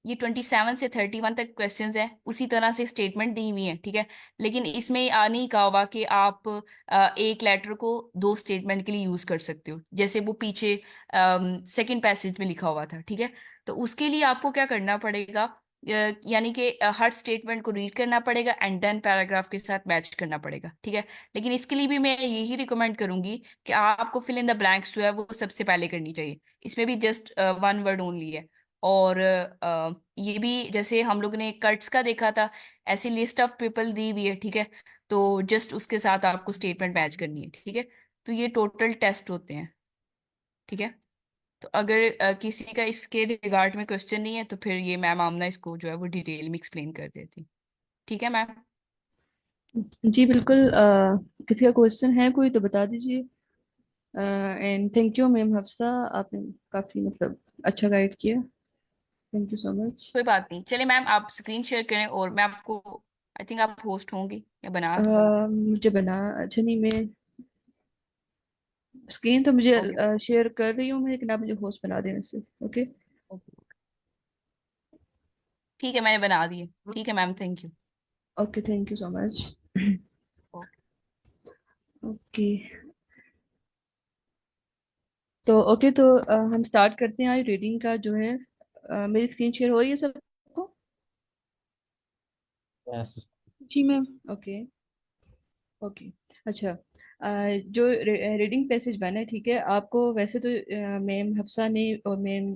E: ये 27 से 31 तक क्वेश्चंस हैं, उसी तरह से स्टेटमेंट दी हुई है, ठीक है। लेकिन इसमें आ नहीं कहा हुआ कि आप एक लेटर को 2 स्टेटमेंट के लिए यूज कर सकते हो, जैसे वो पीछे सेकंड पैसेज में लिखा हुआ था, ठीक है। तो उसके लिए आपको क्या करना पड़ेगा, यानी कि हर स्टेटमेंट को रीड करना पड़ेगा एंड देन पैराग्राफ के साथ मैच करना पड़ेगा, ठीक है। लेकिन इसके लिए भी मैं यही रिकमेंड करूंगी कि आपको फिल इन द ब्लैंक्स जो है वो सबसे पहले करनी चाहिए। इसमें भी जस्ट 1 वर्ड ओनली है। और ये भी जैसे हम लोग ने कट्स का देखा था, ऐसी लिस्ट ऑफ पीपल दी हुई है, ठीक है। तो जस्ट उसके साथ आपको स्टेटमेंट मैच करनी है, ठीक है। तो ये टोटल टेस्ट होते हैं, ठीक है। तो अगर किसी का इसके रिगार्ड में क्वेश्चन नहीं है तो फिर ये मैम आमना इसको जो है वो डिटेल में एक्सप्लेन कर देती। ठीक है मैम।
H: जी बिल्कुल। किसी का क्वेश्चन है कोई तो बता दीजिए। And thank you ma'am Hafsa, आपने काफ़ी मतलब अच्छा गाइड किया। Thank you so much.
E: कोई बात नहीं, चलिए मैम आप स्क्रीन शेयर करें और मैं आपको, आई थिंक आप होस्ट होंगी या बना दूँ।
H: मुझे बना, अच्छा नहीं, मैं स्क्रीन तो मुझे
E: ओके
H: शेयर कर रही हूँ मैं, लेकिन आप मुझे होस्ट बना दें वैसे। ओके।
E: ओके, ठीक है मैंने बना दिए। ठीक है ma'am, thank you.
H: Okay thank you so much.
E: Okay.
H: Okay. तो ओके, तो हम स्टार्ट करते हैं आज रीडिंग का जो है। मेरी स्क्रीन शेयर हो रही है सबको?
B: यस।
H: जी मैम। ओके। ओके। अच्छा। जो रीडिंग पैसेज बना है, ठीक है, आपको वैसे तो मैम हफ्सा ने और मैम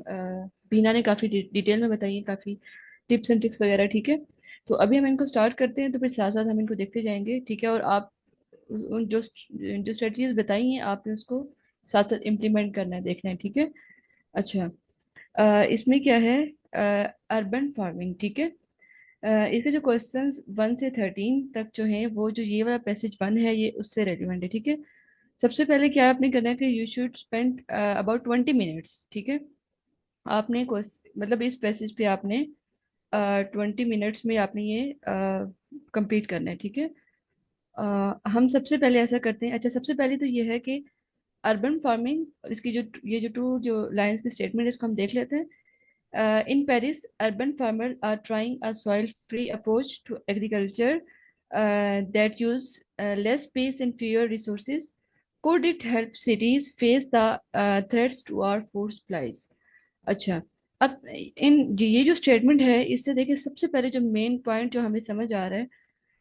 H: बीना ने काफ़ी डिटेल में बताई है, काफ़ी टिप्स एंड ट्रिक्स वगैरह, ठीक है। तो अभी हम इनको स्टार्ट करते हैं, तो फिर साथ साथ हम इनको देखते जाएंगे, ठीक है। और आप उन जो जो स्ट्रेटजीज बताई हैं आपने उसको साथ साथ इम्प्लीमेंट करना है, देखना है, ठीक है। अच्छा। इसमें क्या है, अर्बन फार्मिंग, ठीक है। इसके जो क्वेश्चंस 1 से 13 तक जो है, वो जो ये वाला पैसेज 1 है ये उससे रेलिवेंट है, ठीक है। सबसे पहले क्या आपने करना है कि you should spend about 20 minutes, ठीक है। आपने मतलब इस पैसेज पे आपने 20 मिनट्स में आपने ये कंप्लीट करना है, ठीक है। हम सबसे पहले ऐसा करते हैं। अच्छा, सबसे पहले तो ये है कि अर्बन फार्मिंग, इसकी जो ये जो टू जो लाइंस की स्टेटमेंट है इसको हम देख लेते हैं। In Paris, urban farmers are trying a soil-free approach to agriculture that use less space and fewer resources. Could it help cities face the threats to our food supplies? अच्छा। अब ये जो स्टेटमेंट है इससे देखिए, सबसे पहले जो मेन पॉइंट जो हमें समझ आ रहा है,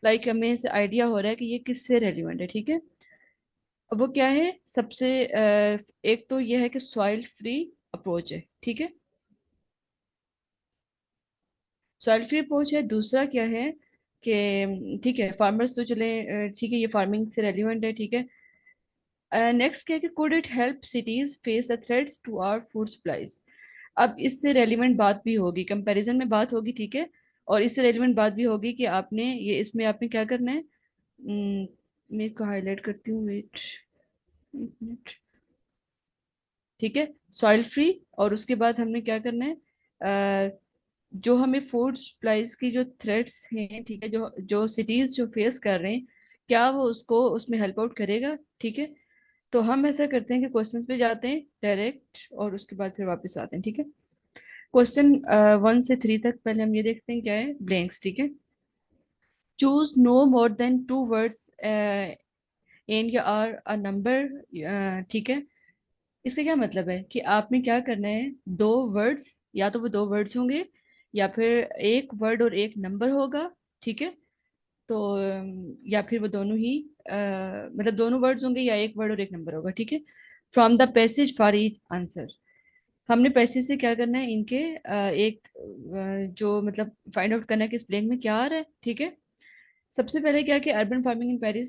H: लाइक हमें इससे आइडिया हो रहा है कि ये किससे रेलिवेंट है, ठीक है। अब वो क्या है, सबसे एक तो ये है कि सॉइल फ्री अप्रोच है, ठीक है। सॉइल फ्री अप्रोच है। दूसरा क्या है कि ठीक है, फार्मर्स तो चले, ठीक है, ये फार्मिंग से रेलिवेंट है, ठीक है। नेक्स्ट क्या है कि could it help cities face the threats to our food supplies. अब इससे रेलिवेंट बात भी होगी, कंपैरिजन में बात होगी, ठीक है। और इससे रेलिवेंट बात भी होगी कि आपने ये इसमें आपने क्या करना है। मैं इसको हाईलाइट करती हूँ, वेट एक मिनट, ठीक है। सॉइल फ्री, और उसके बाद हमने क्या करना है, जो हमें फूड सप्लाईज की जो थ्रेट्स हैं, ठीक है, जो जो सिटीज जो फेस कर रहे हैं, क्या वो उसको उसमें हेल्प आउट करेगा, ठीक है। तो हम ऐसा करते हैं कि क्वेश्चंस पे जाते हैं डायरेक्ट, और उसके बाद फिर वापस आते हैं, ठीक है। क्वेश्चन 1 से 3 तक पहले हम ये देखते हैं क्या है, ब्लैंक्स, ठीक है। Choose no more than 2 words in या आर अ नंबर, ठीक है। इसका क्या मतलब है कि आपने क्या करना है, 2 वर्ड्स, या तो वो 2 वर्ड्स होंगे या फिर एक वर्ड और एक नंबर होगा, ठीक है। तो या फिर वो दोनों ही मतलब दोनों वर्ड्स होंगे या एक वर्ड और एक नंबर होगा, ठीक है। From the passage for each answer. हमने पैसे से क्या करना है, इनके एक जो मतलब फाइंड आउट करना है कि इस प्लेन में क्या आ रहा है, ठीक है। सबसे पहले क्या कि अर्बन फार्मिंग इन पेरिस,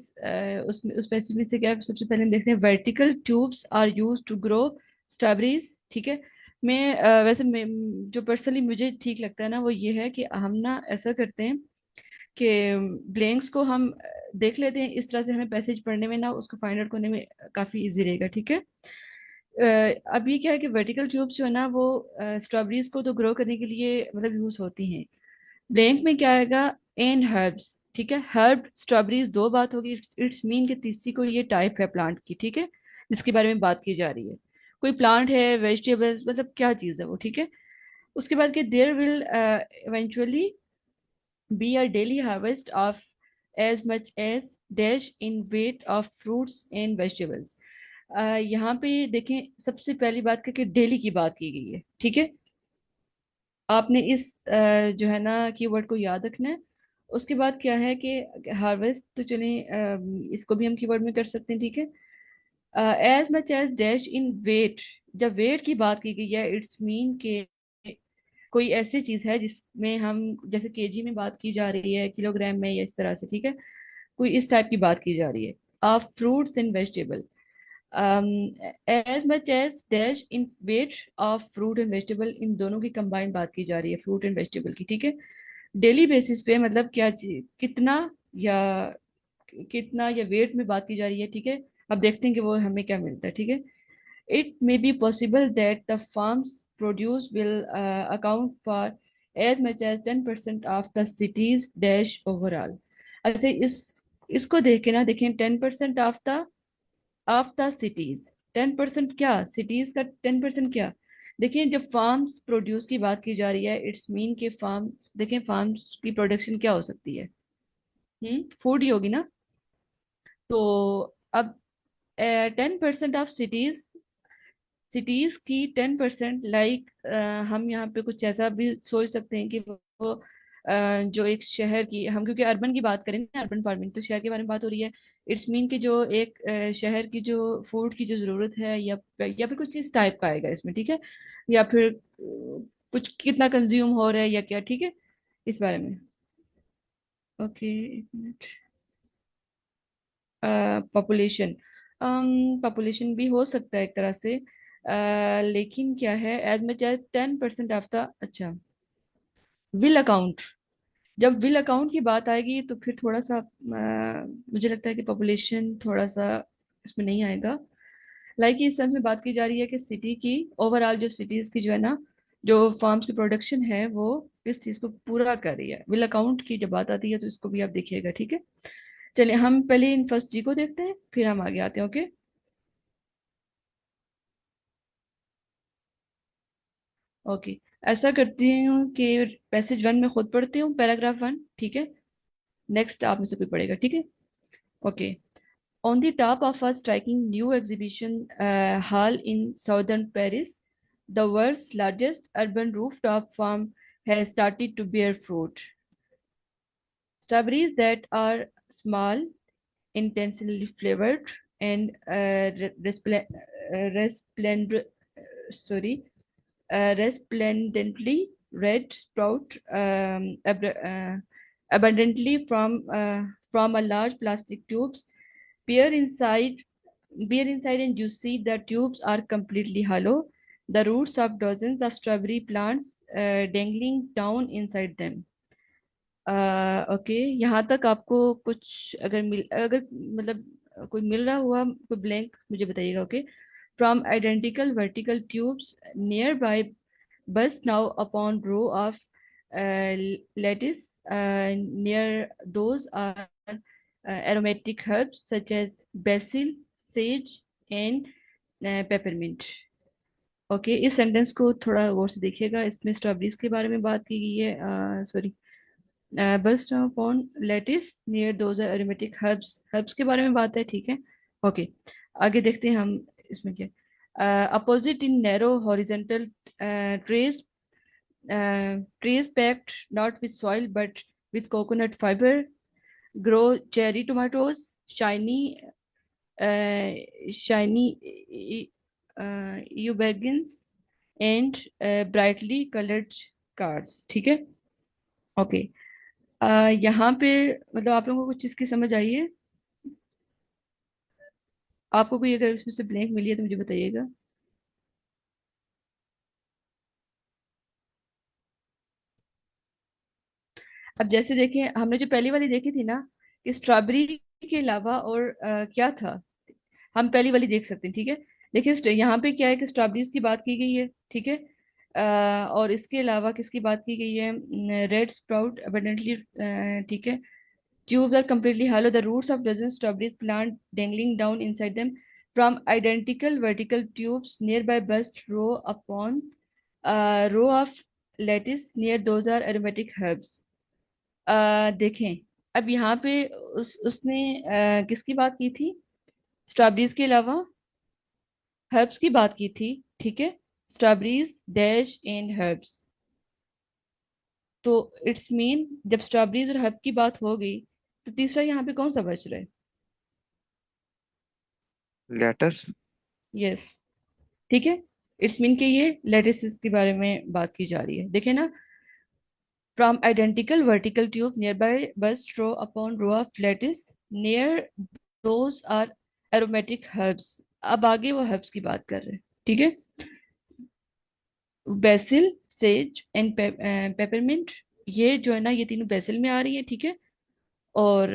H: उसमें उस पैसेज में से क्या है, सबसे पहले हम देखते हैं vertical tubes are used to grow strawberries, ठीक है। वैसे मैं जो पर्सनली मुझे ठीक लगता है ना, वो ये है कि हम ना ऐसा करते हैं कि ब्लैंक्स को हम देख लेते हैं, इस तरह से हमें पैसेज पढ़ने में ना उसको फाइंड आउट करने में काफी इजी रहेगा, ठीक है। अब ये क्या है कि वर्टिकल ट्यूब्स जो है ना वो स्ट्रॉबेरीज को तो ग्रो करने के लिए मतलब यूज होती हैं। ब्लैंक में क्या आएगा, एन हर्ब्स, ठीक है। हर्ब स्ट्रॉबेरीज दो बात होगी, इट्स मीन कि तीसरी कोई ये टाइप है प्लांट की, ठीक है, जिसके बारे में बात की जा रही है। कोई प्लांट है, वेजिटेबल्स, मतलब क्या चीज़ है वो, ठीक है। उसके बाद के there will eventually be a daily harvest of as much as dash in weight of fruits and vegetables। यहाँ पे देखें, सबसे पहली बात कि डेली की बात की गई है, ठीक है। आपने इस जो है ना कीवर्ड को याद रखना है। उसके बाद क्या है कि हार्वेस्ट तो चलें, इसको भी हम कीवर्ड में कर सकते हैं, ठीक है। As much as dash in weight, जब वेट की बात की गई है, इट्स मीन के कोई ऐसी चीज है जिसमें हम, जैसे केजी में बात की जा रही है, किलोग्राम में, या इस तरह से, ठीक है। कोई इस टाइप की बात की जा रही है। Of fruits and vegetable, as much as dash in weight of fruit and vegetable, इन दोनों की कंबाइन बात की जा रही है, फ्रूट एंड वेजिटेबल की, ठीक है। डेली बेसिस पे मतलब क्या चीज, या कितना या वेट में बात की जा रही है, ठीक है। अब देखते हैं कि वो हमें क्या मिलता है, ठीक है। It may be possible that the farm's produce will account for as much as 10% of the city's dash overall। अच्छा, इसको देख के ना देखें, 10% ऑफ द सिटीज, 10% क्या, सिटीज का 10% क्या। देखिए, जब फार्म्स प्रोड्यूस की बात की जा रही है, इट्स मीन के फार्म, देखें फार्म्स की प्रोडक्शन क्या हो सकती है, फूड ही होगी ना। तो अब 10% ऑफ सिटीज की 10%, लाइक हम यहाँ पे कुछ ऐसा भी सोच सकते हैं कि वो जो एक शहर की, हम क्योंकि अर्बन की बात करेंगे, अर्बन फार्मिंग तो शहर के बारे में बात हो रही है। इट्स मीन कि जो एक शहर की जो फूड की जो जरूरत है, या फिर कुछ इस टाइप का आएगा इसमें, ठीक है। या फिर कुछ कितना कंज्यूम हो रहा है या क्या, ठीक है, इस बारे में। ओके, एक मिनट। पॉपुलेशन, पॉपुलेशन भी हो सकता है एक तरह से, लेकिन क्या है, as much as 10% of the, अच्छा, विल अकाउंट। जब विल अकाउंट की बात आएगी तो फिर थोड़ा सा मुझे लगता है कि पॉपुलेशन थोड़ा सा इसमें नहीं आएगा। लाइक इस सेंस में बात की जा रही है कि सिटी की ओवरऑल, जो सिटीज की जो है ना, जो फार्म्स की प्रोडक्शन है, वो इस चीज को पूरा कर रही है। विल अकाउंट की जब बात आती है तो इसको भी आप देखिएगा, ठीक है। चलिए हम पहले इन फर्स्ट जी को देखते हैं, फिर हम आगे आते हैं, ओके। ओके, ऐसा करती हूँ कि पैसेज वन में खुद पढ़ती हूँ, पैराग्राफ वन, ठीक है। नेक्स्ट आप में से कोई पढ़ेगा, ठीक है। Okay. On the top of a striking new exhibition hall in southern Paris, the world's largest urban rooftop farm has started to bear fruit. Strawberries that are small, intensely flavored, and resplendent, sorry, resplendently red sprout abundantly from a large plastic tubes. Peer inside, peer inside, and you see the tubes are completely hollow. The roots of dozens of strawberry plants dangling down inside them. Okay, यहाँ तक आपको कुछ अगर मतलब कोई मिल रहा हुआ, कोई ब्लैंक मुझे बताइएगा, okay. From identical vertical tubes near by burst now upon row of lettuce, near those are aromatic herbs such as basil, sage, and peppermint। Okay, इस सेंटेंस को थोड़ा गौर से देखिएगा, इसमें स्ट्रॉबेरीज के बारे में बात की गई है, sorry, burst upon lettuce near those are aromatic herbs के बारे में बात है, ठीक है। ओके, आगे देखते हैं हम इसमें क्या। Opposite in narrow horizontal trace, trees packed not with soil but with coconut fiber grow cherry tomatoes, shiny eubaggins, and brightly coloured cards, ठीक है। ओके, यहाँ पे मतलब आप लोगों को कुछ चीज़ की समझ आई है? आपको कोई अगर इसमें से ब्लैंक मिली है तो मुझे बताइएगा। अब जैसे देखें, हमने जो पहली वाली देखी थी ना, कि स्ट्रॉबेरी के अलावा और क्या था, हम पहली वाली देख सकते हैं, ठीक है। देखिए यहाँ पे क्या है कि स्ट्रॉबेरीज की बात की गई है, ठीक है। और इसके अलावा किसकी बात की गई है? रेड स्प्राउट अबंडेंटली, ठीक है। Tubes are completely hollow. The roots of dozen strawberries plant dangling down inside them from identical vertical tubes nearby burst row upon row of lettuce near those are aromatic herbs. देखें, अब यहाँ पे उसने किसकी बात की थी? स्ट्रॉबेरीज के अलावा हर्ब्स की बात की थी, ठीक है। Strawberries dash and herbs. तो इट्स मीन जब स्ट्रॉबेरीज और हर्ब की बात हो गई तो तीसरा यहाँ पे कौन सा बच रहा है?
C: लेटस।
H: यस, ठीक है। इट्स मीन कि ये लेटिसेस के बारे में बात की जा रही है। देखे ना, from identical vertical tube nearby bust row upon row of lettuce near those are aromatic herbs. अब आगे वो हर्ब्स की बात कर रहे हैं, ठीक है। बेसिल, सेज एंड पेपरमिंट, ये जो है ना, ये तीनों बेसिल में आ रही है, ठीक है। और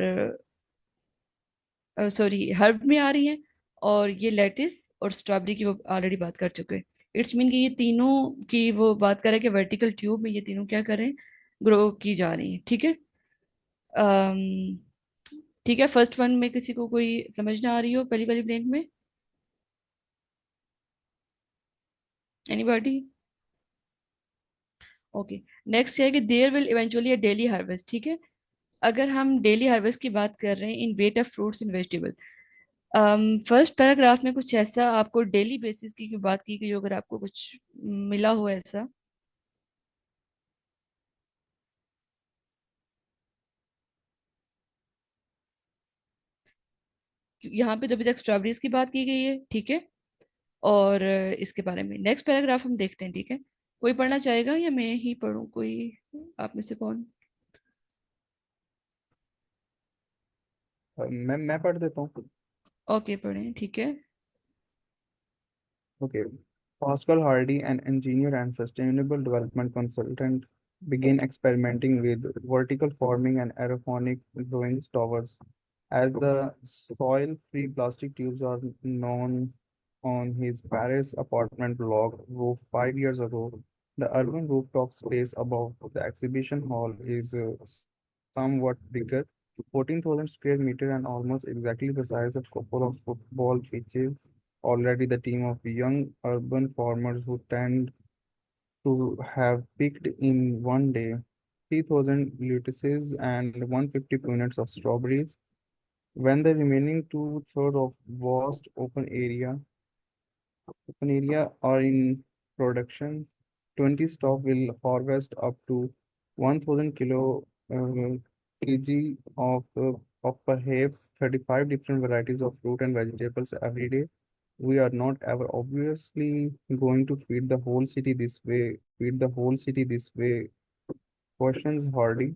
H: सॉरी, हर्ब में आ रही है। और ये लेटिस और स्ट्रॉबेरी की वो ऑलरेडी बात कर चुके हैं। इट्स मीन कि ये तीनों की वो बात कर रहे हैं कि वर्टिकल ट्यूब में ये तीनों क्या कर रहे हैं? ग्रो की जा रही है, ठीक है। अम्म, ठीक है, फर्स्ट वन में किसी को कोई समझ ना आ रही हो पहली वाली ब्लैंक में? एनीबॉडी? ओके, नेक्स्ट है कि there will eventually a daily harvest, ठीक है। अगर हम डेली हार्वेस्ट की बात कर रहे हैं in weight of fruits and vegetable, first paragraph में कुछ ऐसा आपको डेली बेसिस की क्यों बात की गई हो, अगर आपको कुछ मिला हो ऐसा? यहाँ पे तो अभी तक स्ट्रॉबेरीज की बात की गई है, ठीक है। और इसके बारे में नेक्स्ट पैराग्राफ हम देखते हैं, ठीक है। कोई पढ़ना चाहेगा या मैं ही पढ़ूं? कोई आप में से कौन?
I: मैं पढ़ देता हूँ।
H: ओके, पढ़ें, ठीक है।
I: Okay. Pascal Hardy, an engineer and sustainable development consultant, began experimenting with vertical farming and aeroponic growing towers. As the soil-free plastic tubes are known on his Paris apartment block roof 5 years ago, the urban rooftop space above the exhibition hall is somewhat bigger, 14,000 square meter and almost exactly the size of couple of football pitches. Already the team of young urban farmers who tend to have picked in one day 3,000 lettuces and 150 units of strawberries. When the remaining two-thirds of vast open area are in production, 20 stock will harvest up to 1,000 kg of perhaps 35 different varieties of fruit and vegetables every day. We are not ever obviously going to feed the whole city this way, questions Hardy.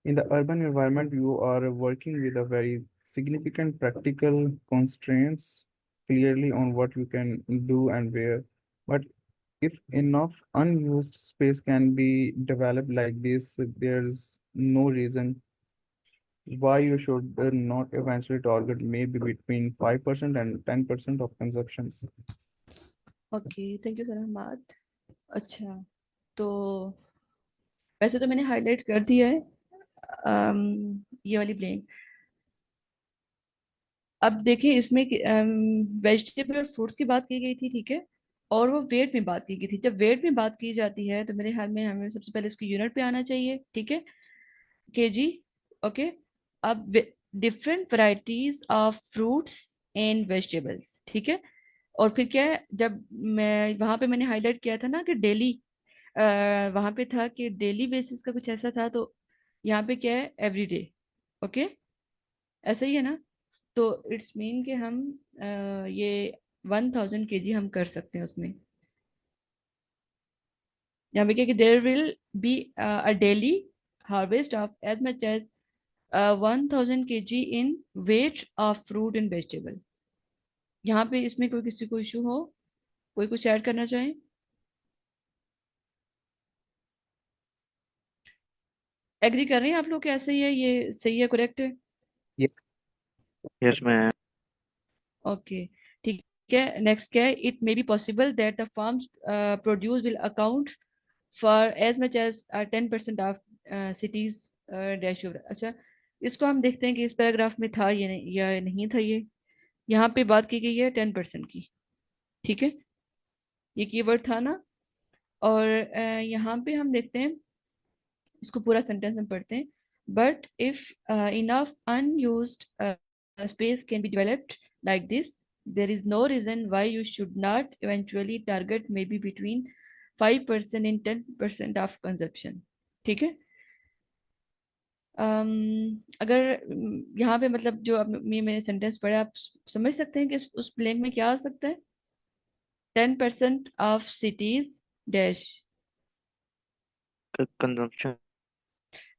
I: In the urban environment, you are working with a very significant practical constraints clearly on what you can do and where. But if enough unused space can be developed like this, there's no reason why you should not eventually target maybe between 5% and 10% of consumptions.
H: Okay, thank you sir Ahmad. अच्छा, तो वैसे तो मैंने highlight कर दिया है ये वाली ब्लैंक। अब देखिए, इसमें वेजिटेबल और फ्रूट्स की बात की गई थी, ठीक है। और वो वेट में बात की गई थी। जब वेट में बात की जाती है तो मेरे ख्याल में हमें सबसे पहले उसकी यूनिट पे आना चाहिए, ठीक है। KG, okay. अब different varieties of fruits and vegetables, ठीक है। और फिर क्या है, जब मैं वहां पे मैंने हाईलाइट किया था ना कि डेली, वहां पे था कि डेली बेसिस का कुछ ऐसा था, तो यहाँ पे क्या है? Everyday, okay. ऐसा ही है ना? तो इट्स मीन कि हम ये 1000 केजी हम कर सकते हैं उसमें। यहाँ पे क्या कि there will be a daily harvest of as much as 1000 kg in weight of fruit and vegetable. यहाँ पे इसमें कोई किसी को इशू हो, कोई कुछ ऐड करना चाहे? एग्री कर रहे हैं आप लोग? कैसे ही है, ये सही है, करेक्ट है?
I: Yes.
C: Yes ma'am.
H: ओके, ठीक है। नेक्स्ट क्या है? It may be possible that the farms produce will account for as much as 10% of cities dash. अच्छा, इसको हम देखते हैं कि इस पैराग्राफ में था ये नहीं, या नहीं था ये। यहाँ पे बात की गई है 10% की, ठीक है, ये कीवर्ड था ना। और यहाँ पे हम देखते हैं, इसको पूरा सेंटेंस हम पढ़ते हैं। But if enough unused space can be developed like this, there is no reason why you should not eventually target maybe between 5% and 10% of consumption, ठीक है। अगर यहाँ पे मतलब जो अब मैंने सेंटेंस पढ़ा, आप समझ सकते हैं कि उस ब्लैंक में क्या आ सकता है? 10% of cities dash
C: consumption.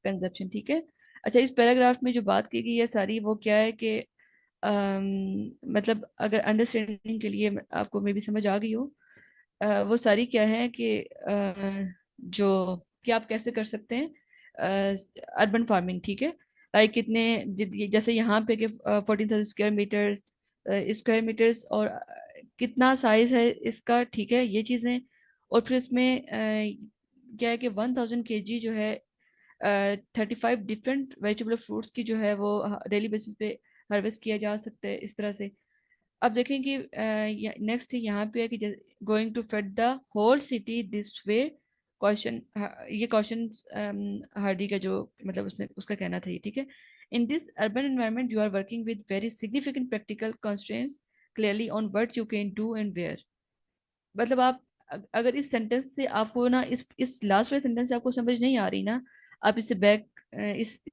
H: Consumption, ठीक है। अच्छा, इस पैराग्राफ में जो बात की गई है सारी, वो क्या है कि मतलब अगर अंडरस्टैंडिंग के लिए आपको मे भी समझ आ गई हो, वो सारी क्या है कि जो कि आप कैसे कर सकते हैं अर्बन फार्मिंग, ठीक है। लाइक कितने जैसे यहाँ पे कि 14,000 स्क्वायर मीटर्स और कितना साइज है इसका, ठीक है, ये चीज़ें। और फिर इसमें क्या है कि 1000 kg जो है 35 डिफरेंट वेजिटेबल फ्रूट्स की जो है वो डेली बेसिस पे हार्वेस्ट किया जा सकता है, इस तरह से। अब देखें कि नेक्स्ट यहाँ पे है कि going to fed the whole city this way question, ये क्वेश्चन हार्डी का जो मतलब उसने उसका कहना था ये, ठीक है। In this urban environment you are working with very significant practical constraints clearly on what you can do and where. मतलब आप अगर इस सेंटेंस से आपको ना इस लास्ट वाले सेंटेंस से आपको समझ नहीं आ रही ना, आप इसे बैक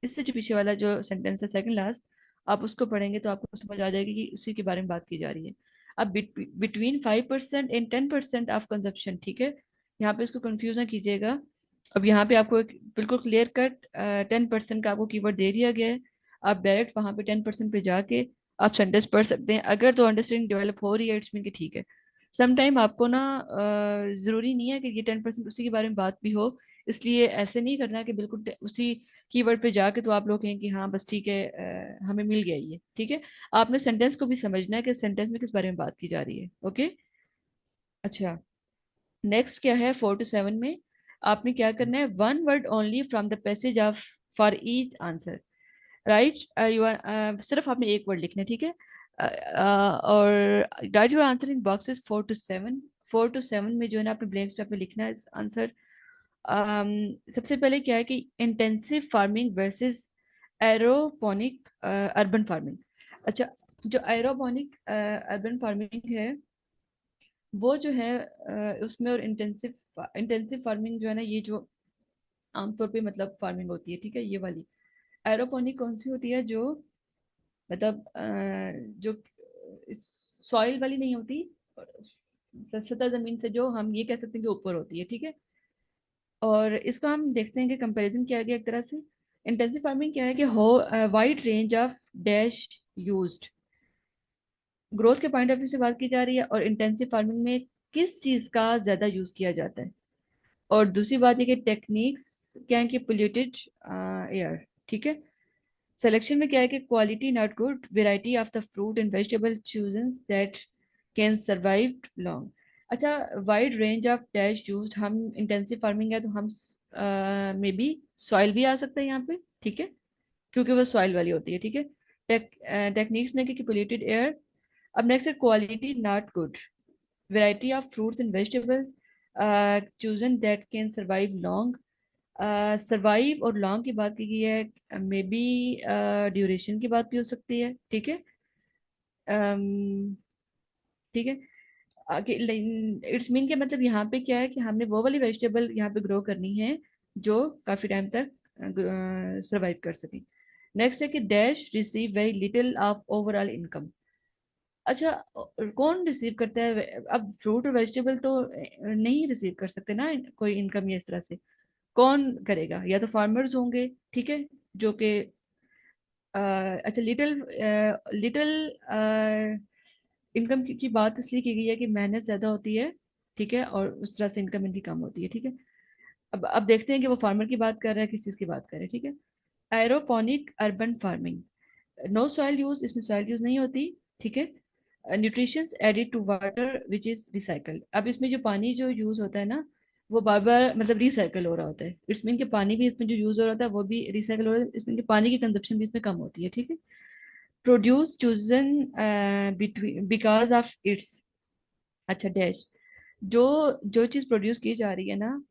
H: इससे जो पीछे वाला जो सेंटेंस है सेकंड लास्ट, आप उसको पढ़ेंगे तो आपको समझ आ जाएगी कि इसी के बारे में बात की जा रही है। अब बिटवीन 5% एंड 10% ऑफ कंजप्शन, ठीक है, यहाँ पे इसको कंफ्यूज ना कीजिएगा। अब यहाँ पे आपको एक बिल्कुल क्लियर कट 10% का आपको कीवर्ड दे दिया गया है। आप डायरेक्ट वहाँ पे 10% पे जाके आप सेंटेंस पढ़ सकते हैं। अगर तो अंडरस्टैंडिंग डेवलप हो रही है, इट्स मीन कि ठीक है। समटाइम आपको ना जरूरी नहीं है कि ये 10% उसी के बारे में बात भी हो, इसलिए ऐसे नहीं करना कि बिल्कुल उसी कीवर्ड पे जाके तो आप लोग कहें कि हाँ बस ठीक है, हमें मिल गया ये, ठीक है। आपने सेंटेंस को भी समझना है कि सेंटेंस में किस बारे में बात की जा रही है। ओके, अच्छा, नेक्स्ट क्या है 4 to 7 में आपने क्या करना है? One word only from the passage of for each answer, right. You are सिर्फ आपने एक वर्ड लिखना है, ठीक है। और write your answer in boxes 4 to 7। 4 to 7 में जो है ना आपने ब्लैंक स्पेस पे लिखना है आंसर। सबसे पहले क्या है कि intensive farming versus aeroponic urban farming. अच्छा, जो एरोपोनिक अर्बन फार्मिंग है वो जो है उसमें, और इंटेंसिव इंटेंसिव फार्मिंग जो है ना, ये जो आमतौर पे मतलब फार्मिंग होती है, ठीक है, ये वाली। एरोपोनिक कौन सी होती है? जो मतलब जो सॉइल वाली नहीं होती, सतह जमीन से जो हम ये कह सकते हैं कि ऊपर होती है, ठीक है। और इसको हम देखते हैं कि कंपैरिजन किया गया एक तरह से। इंटेंसिव फार्मिंग क्या है कि हो wide range of dash used, growth के पॉइंट ऑफ व्यू से बात की जा रही है। और इंटेंसिव फार्मिंग में किस चीज का ज्यादा यूज किया जाता है। और दूसरी बात ये कि टेक्निक्स क्या है कि पोल्यूटेड एयर, ठीक है। सिलेक्शन में क्या है कि quality not good, variety of the fruit and vegetable chosen that can survive long. अच्छा, wide range of dash use, हम इंटेंसिव फार्मिंग है तो हम मे बी सॉइल भी आ सकता है यहाँ पे, ठीक है, क्योंकि वो सॉइल वाली होती है, ठीक है। टेक्निक्स में कि पोल्यूटेड एयर। अब नेक्स्ट है quality not good, variety of fruits and vegetables chosen that can survive long. Survive और लॉन्ग की बात की गई है, मे बी ड्यूरेशन की बात भी हो सकती है, ठीक है। ठीक है, आगे इट्स मीन के मतलब यहाँ पे क्या है कि हमने वो वाली वेजिटेबल यहाँ पे ग्रो करनी है जो काफी टाइम तक सर्वाइव कर सके। नेक्स्ट है कि dash receive very little of overall income. अच्छा, कौन रिसीव करता है? अब फ्रूट और वेजिटेबल तो नहीं रिसीव कर सकते ना कोई इनकम, या इस तरह से कौन करेगा? या तो फार्मर्स होंगे, ठीक है, जो कि अच्छा, लिटिल लिटिल इनकम की बात इसलिए की गई है कि मेहनत ज्यादा होती है, ठीक है, और उस तरह से इनकम इनकी कम होती है, ठीक है। अब देखते हैं कि वो फार्मर की बात कर रहा है, किस चीज की बात कर रहे हैं, ठीक है। Aeroponic urban farming, no soil use, इसमें सॉइल यूज नहीं होती, ठीक है। Nutritions added to water which is recycled, अब इसमें जो पानी जो यूज होता है ना, वो बार बार मतलब रिसाइकल हो रहा होता है। इट्स मीन कि पानी भी इसमें जो यूज हो रहा होता है वो भी रिसाइकल हो रहा है, इसमें कि पानी की कंजप्शन भी इसमें कम होती है, ठीक है। Produce chosen between because of its, अच्छा डैश, जो जो चीज प्रोड्यूस की जा रही है ना,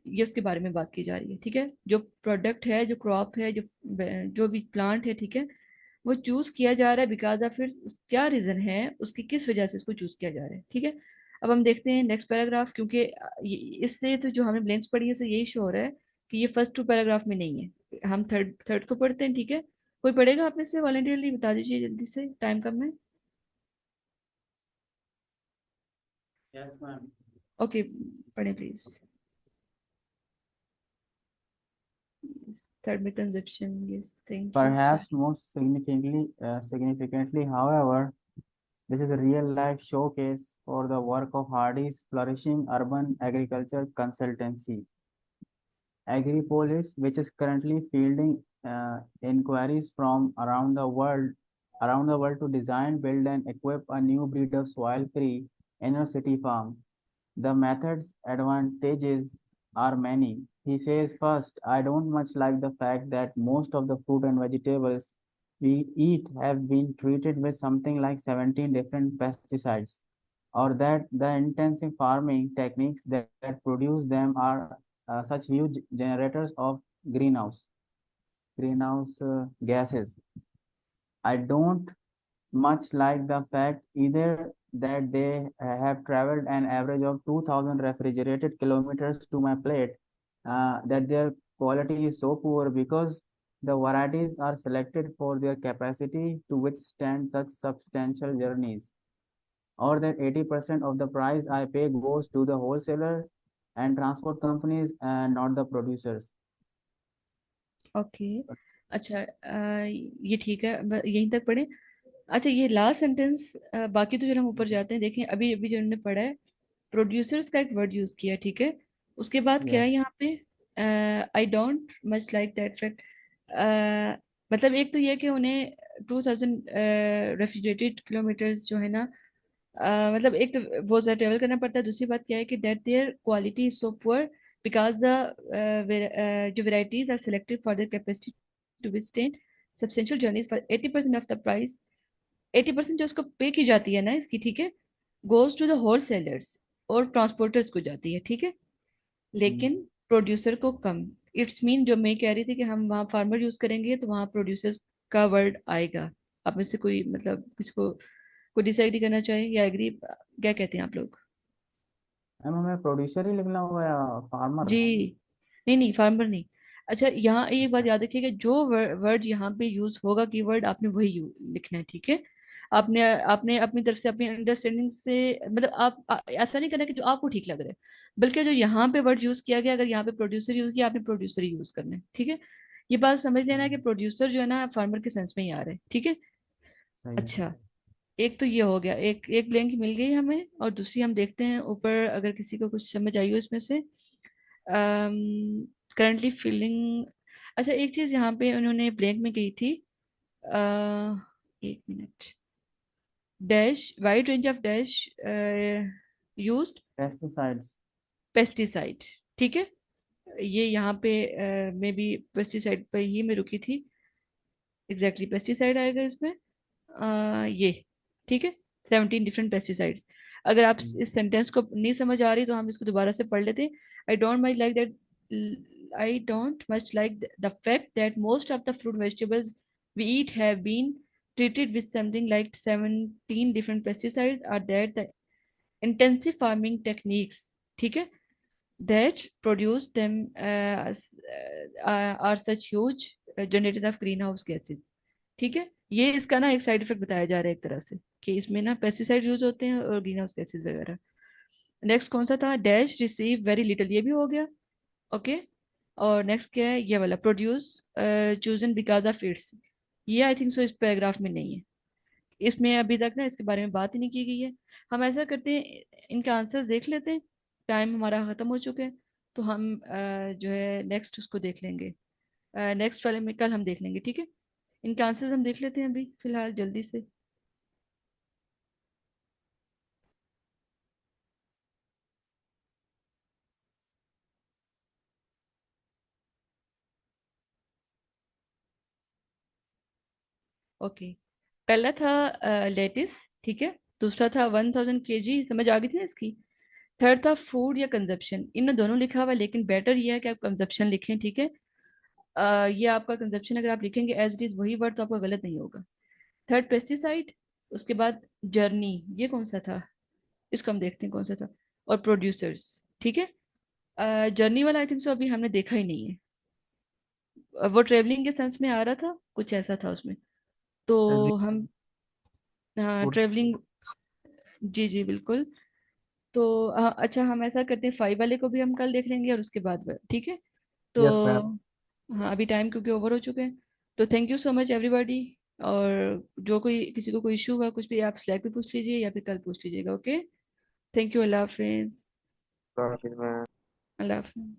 H: ये उसके बारे में बात की जा रही है, ठीक है। जो प्रोडक्ट है, जो क्रॉप है, जो भी प्लांट है, ठीक है, वो चूज किया जा रहा है बिकॉज ऑफ फिर क्या रीजन है उसकी, किस वजह से इसको चूज किया जा रहा है, ठीक है। अब हम देखते हैं नेक्स्ट पैराग्राफ, क्योंकि इससे तो जो हमने ब्लैंक्स पढ़ी है इससे यही शो हो रहा है कि ये फर्स्ट टू पैराग्राफ में नहीं है। हम थर्ड थर्ड को पढ़ते हैं, ठीक है। कोई पढ़ेगा आप में से? वॉलंटियरली बता दीजिए जल्दी से, टाइम कम है।
B: Yes ma'am.
H: ओके, पढ़े प्लीज। थर्ड में consumption, yes, thank you.
B: Perhaps most significantly, however, this is a real-life showcase for the work of Hardy's flourishing urban agriculture consultancy, Agripolis, which is currently fielding inquiries from around the world to design, build, and equip a new breed of soil-free inner-city farm. The method's advantages are many. He says, first, I don't much like the fact that most of the fruit and vegetables we eat have been treated with something like 17 different pesticides, or that the intensive farming techniques that produce them are such huge generators of greenhouse gases. I don't much like the fact either that they have traveled an average of 2,000 refrigerated kilometers to my plate, that their quality is so poor because the varieties are selected for their capacity to withstand such substantial journeys, or that 80% of the price I pay goes to the wholesalers and transport companies and not the producers.
H: Okay, अच्छा, ये ठीक है, यहीं तक पढ़े। अच्छा, ये last sentence, बाकी तो जब हम ऊपर जाते हैं देखें, अभी अभी जो हमने पढ़ा है, प्रोड्यूसर्स का एक वर्ड यूज किया, ठीक है। उसके बाद क्या है
B: Yes.
H: यहाँ पे? I don't much like that fact, मतलब एक तो ये कि उन्हें 2000 रेफ्रिजरेटेड किलोमीटर्स जो है ना, मतलब एक तो बहुत ज़्यादा ट्रेवल करना पड़ता है। दूसरी बात क्या है कि that their quality is so poor because the जो varieties are selected for their capacity to withstand substantial journeys for 80% of the price. 80% जो उसको पे की जाती है ना इसकी, ठीक है, goes to the wholesalers और ट्रांसपोर्टर्स को जाती है, ठीक है, लेकिन प्रोड्यूसर को कम। इट्स मीन जो मैं कह रही थी कि हम वहाँ फार्मर यूज करेंगे तो वहाँ प्रोड्यूसर्स का वर्ड आएगा। आप में से कोई मतलब किसी को डिसाइड करना चाहिए या एग्री, क्या कहते हैं आप लोग?
B: मैम हमें प्रोड्यूसर ही लिखना होगा या फार्मर?
H: जी, नहीं नहीं, फार्मर नहीं। अच्छा, यहाँ एक बात याद रखिएगा, जो वर्ड यहाँ पे यूज होगा कीवर्ड, आपने वही लिखना है, ठीक है। आपने आपने अपनी तरफ से अपनी अंडरस्टैंडिंग से मतलब ऐसा नहीं करना कि जो आपको ठीक लग रहा है, बल्कि जो यहाँ पे वर्ड यूज किया गया, अगर यहाँ पे प्रोड्यूसर यूज किया, आपने प्रोड्यूसर ही यूज करना है, ठीक है। ये बात समझ लेना कि प्रोड्यूसर जो है ना फार्मर के सेंस में ही आ रहा है, ठीक है।
B: सही है।
H: अच्छा, एक तो ये हो गया, एक ब्लैंक मिल गई हमें, और दूसरी हम देखते हैं ऊपर अगर किसी को कुछ समझ आई हो इसमें से। करंटली फीलिंग, अच्छा एक चीज यहाँ पे उन्होंने ब्लैंक में कही थी, एक minute, dash wide range of dash used
B: pesticides.
H: Pesticide, ठीक है। ये यहाँ पे मे बी पेस्टिसाइड पर ही मैं रुकी थी, एग्जैक्टली पेस्टिसाइड आएगा इसमें, ये, ठीक है, 17 डिफरेंट पेस्टिसाइड्स। अगर आप इस सेंटेंस को नहीं समझ आ रही तो हम इसको दोबारा से पढ़ लेते हैं। I don't much like that, I don't much like the fact that most of the fruit vegetables we eat have been treated with something like 17 different pesticides, or that the intensive farming techniques, ठीक है, that produce them are such huge generators of greenhouse gases, ठीक है, ये इसका ना एक side effect बताया जा रहा है एक तरह से, कि इसमें ना पेस्टिसाइड यूज होते हैं और ग्रीन हाउस गैसेज वगैरह। नेक्स्ट कौन सा था, डैश रिसीव वेरी लिटिल, ये भी हो गया। ओके। और नेक्स्ट क्या है, ये वाला produce chosen because of its, ये आई थिंक सो इस पैराग्राफ में नहीं है, इसमें अभी तक ना इसके बारे में बात ही नहीं की गई है। हम ऐसा करते हैं, इनका आंसर्स देख लेते हैं, टाइम हमारा खत्म हो चुका है, तो हम जो है नेक्स्ट उसको देख लेंगे, नेक्स्ट वाले में कल हम देख लेंगे, ठीक है। इनके आंसर्स हम देख लेते हैं अभी फिलहाल जल्दी से। ओके, पहला था लेटिस, ठीक है। दूसरा था 1000 kg, समझ आ गई थी ना इसकी। थर्ड था फूड या कंजप्शन, इनमें दोनों लिखा हुआ है, लेकिन बेटर ये है कि आप कंजप्शन लिखें, ठीक है। ये आपका कंजप्शन अगर आप लिखेंगे एज इट इज वही वर्ड, तो आपका गलत नहीं होगा। थर्ड पेस्टिसाइड, उसके बाद जर्नी, ये कौन सा था, इसको हम देखते हैं कौन सा था, और प्रोड्यूसर्स, ठीक है। जर्नी वाला आई थिंक सो अभी हमने देखा ही नहीं है। वो ट्रेवलिंग के सेंस में आ रहा था, कुछ ऐसा था उसमें, तो हम, हाँ ट्रेवलिंग, जी जी बिल्कुल। तो अच्छा, हम ऐसा करते हैं 5 वाले को भी हम कल देख लेंगे और उसके बाद ठीक है। तो
I: यस मैम।
H: हाँ, अभी टाइम क्योंकि ओवर हो चुके हैं, तो thank you so much everybody. और जो कोई किसी को कोई इशू हुआ कुछ भी, आप स्लैक पे पूछ लीजिए या फिर कल पूछ लीजिएगा, okay. Thank you, Allah Hafiz. Allah Hafiz.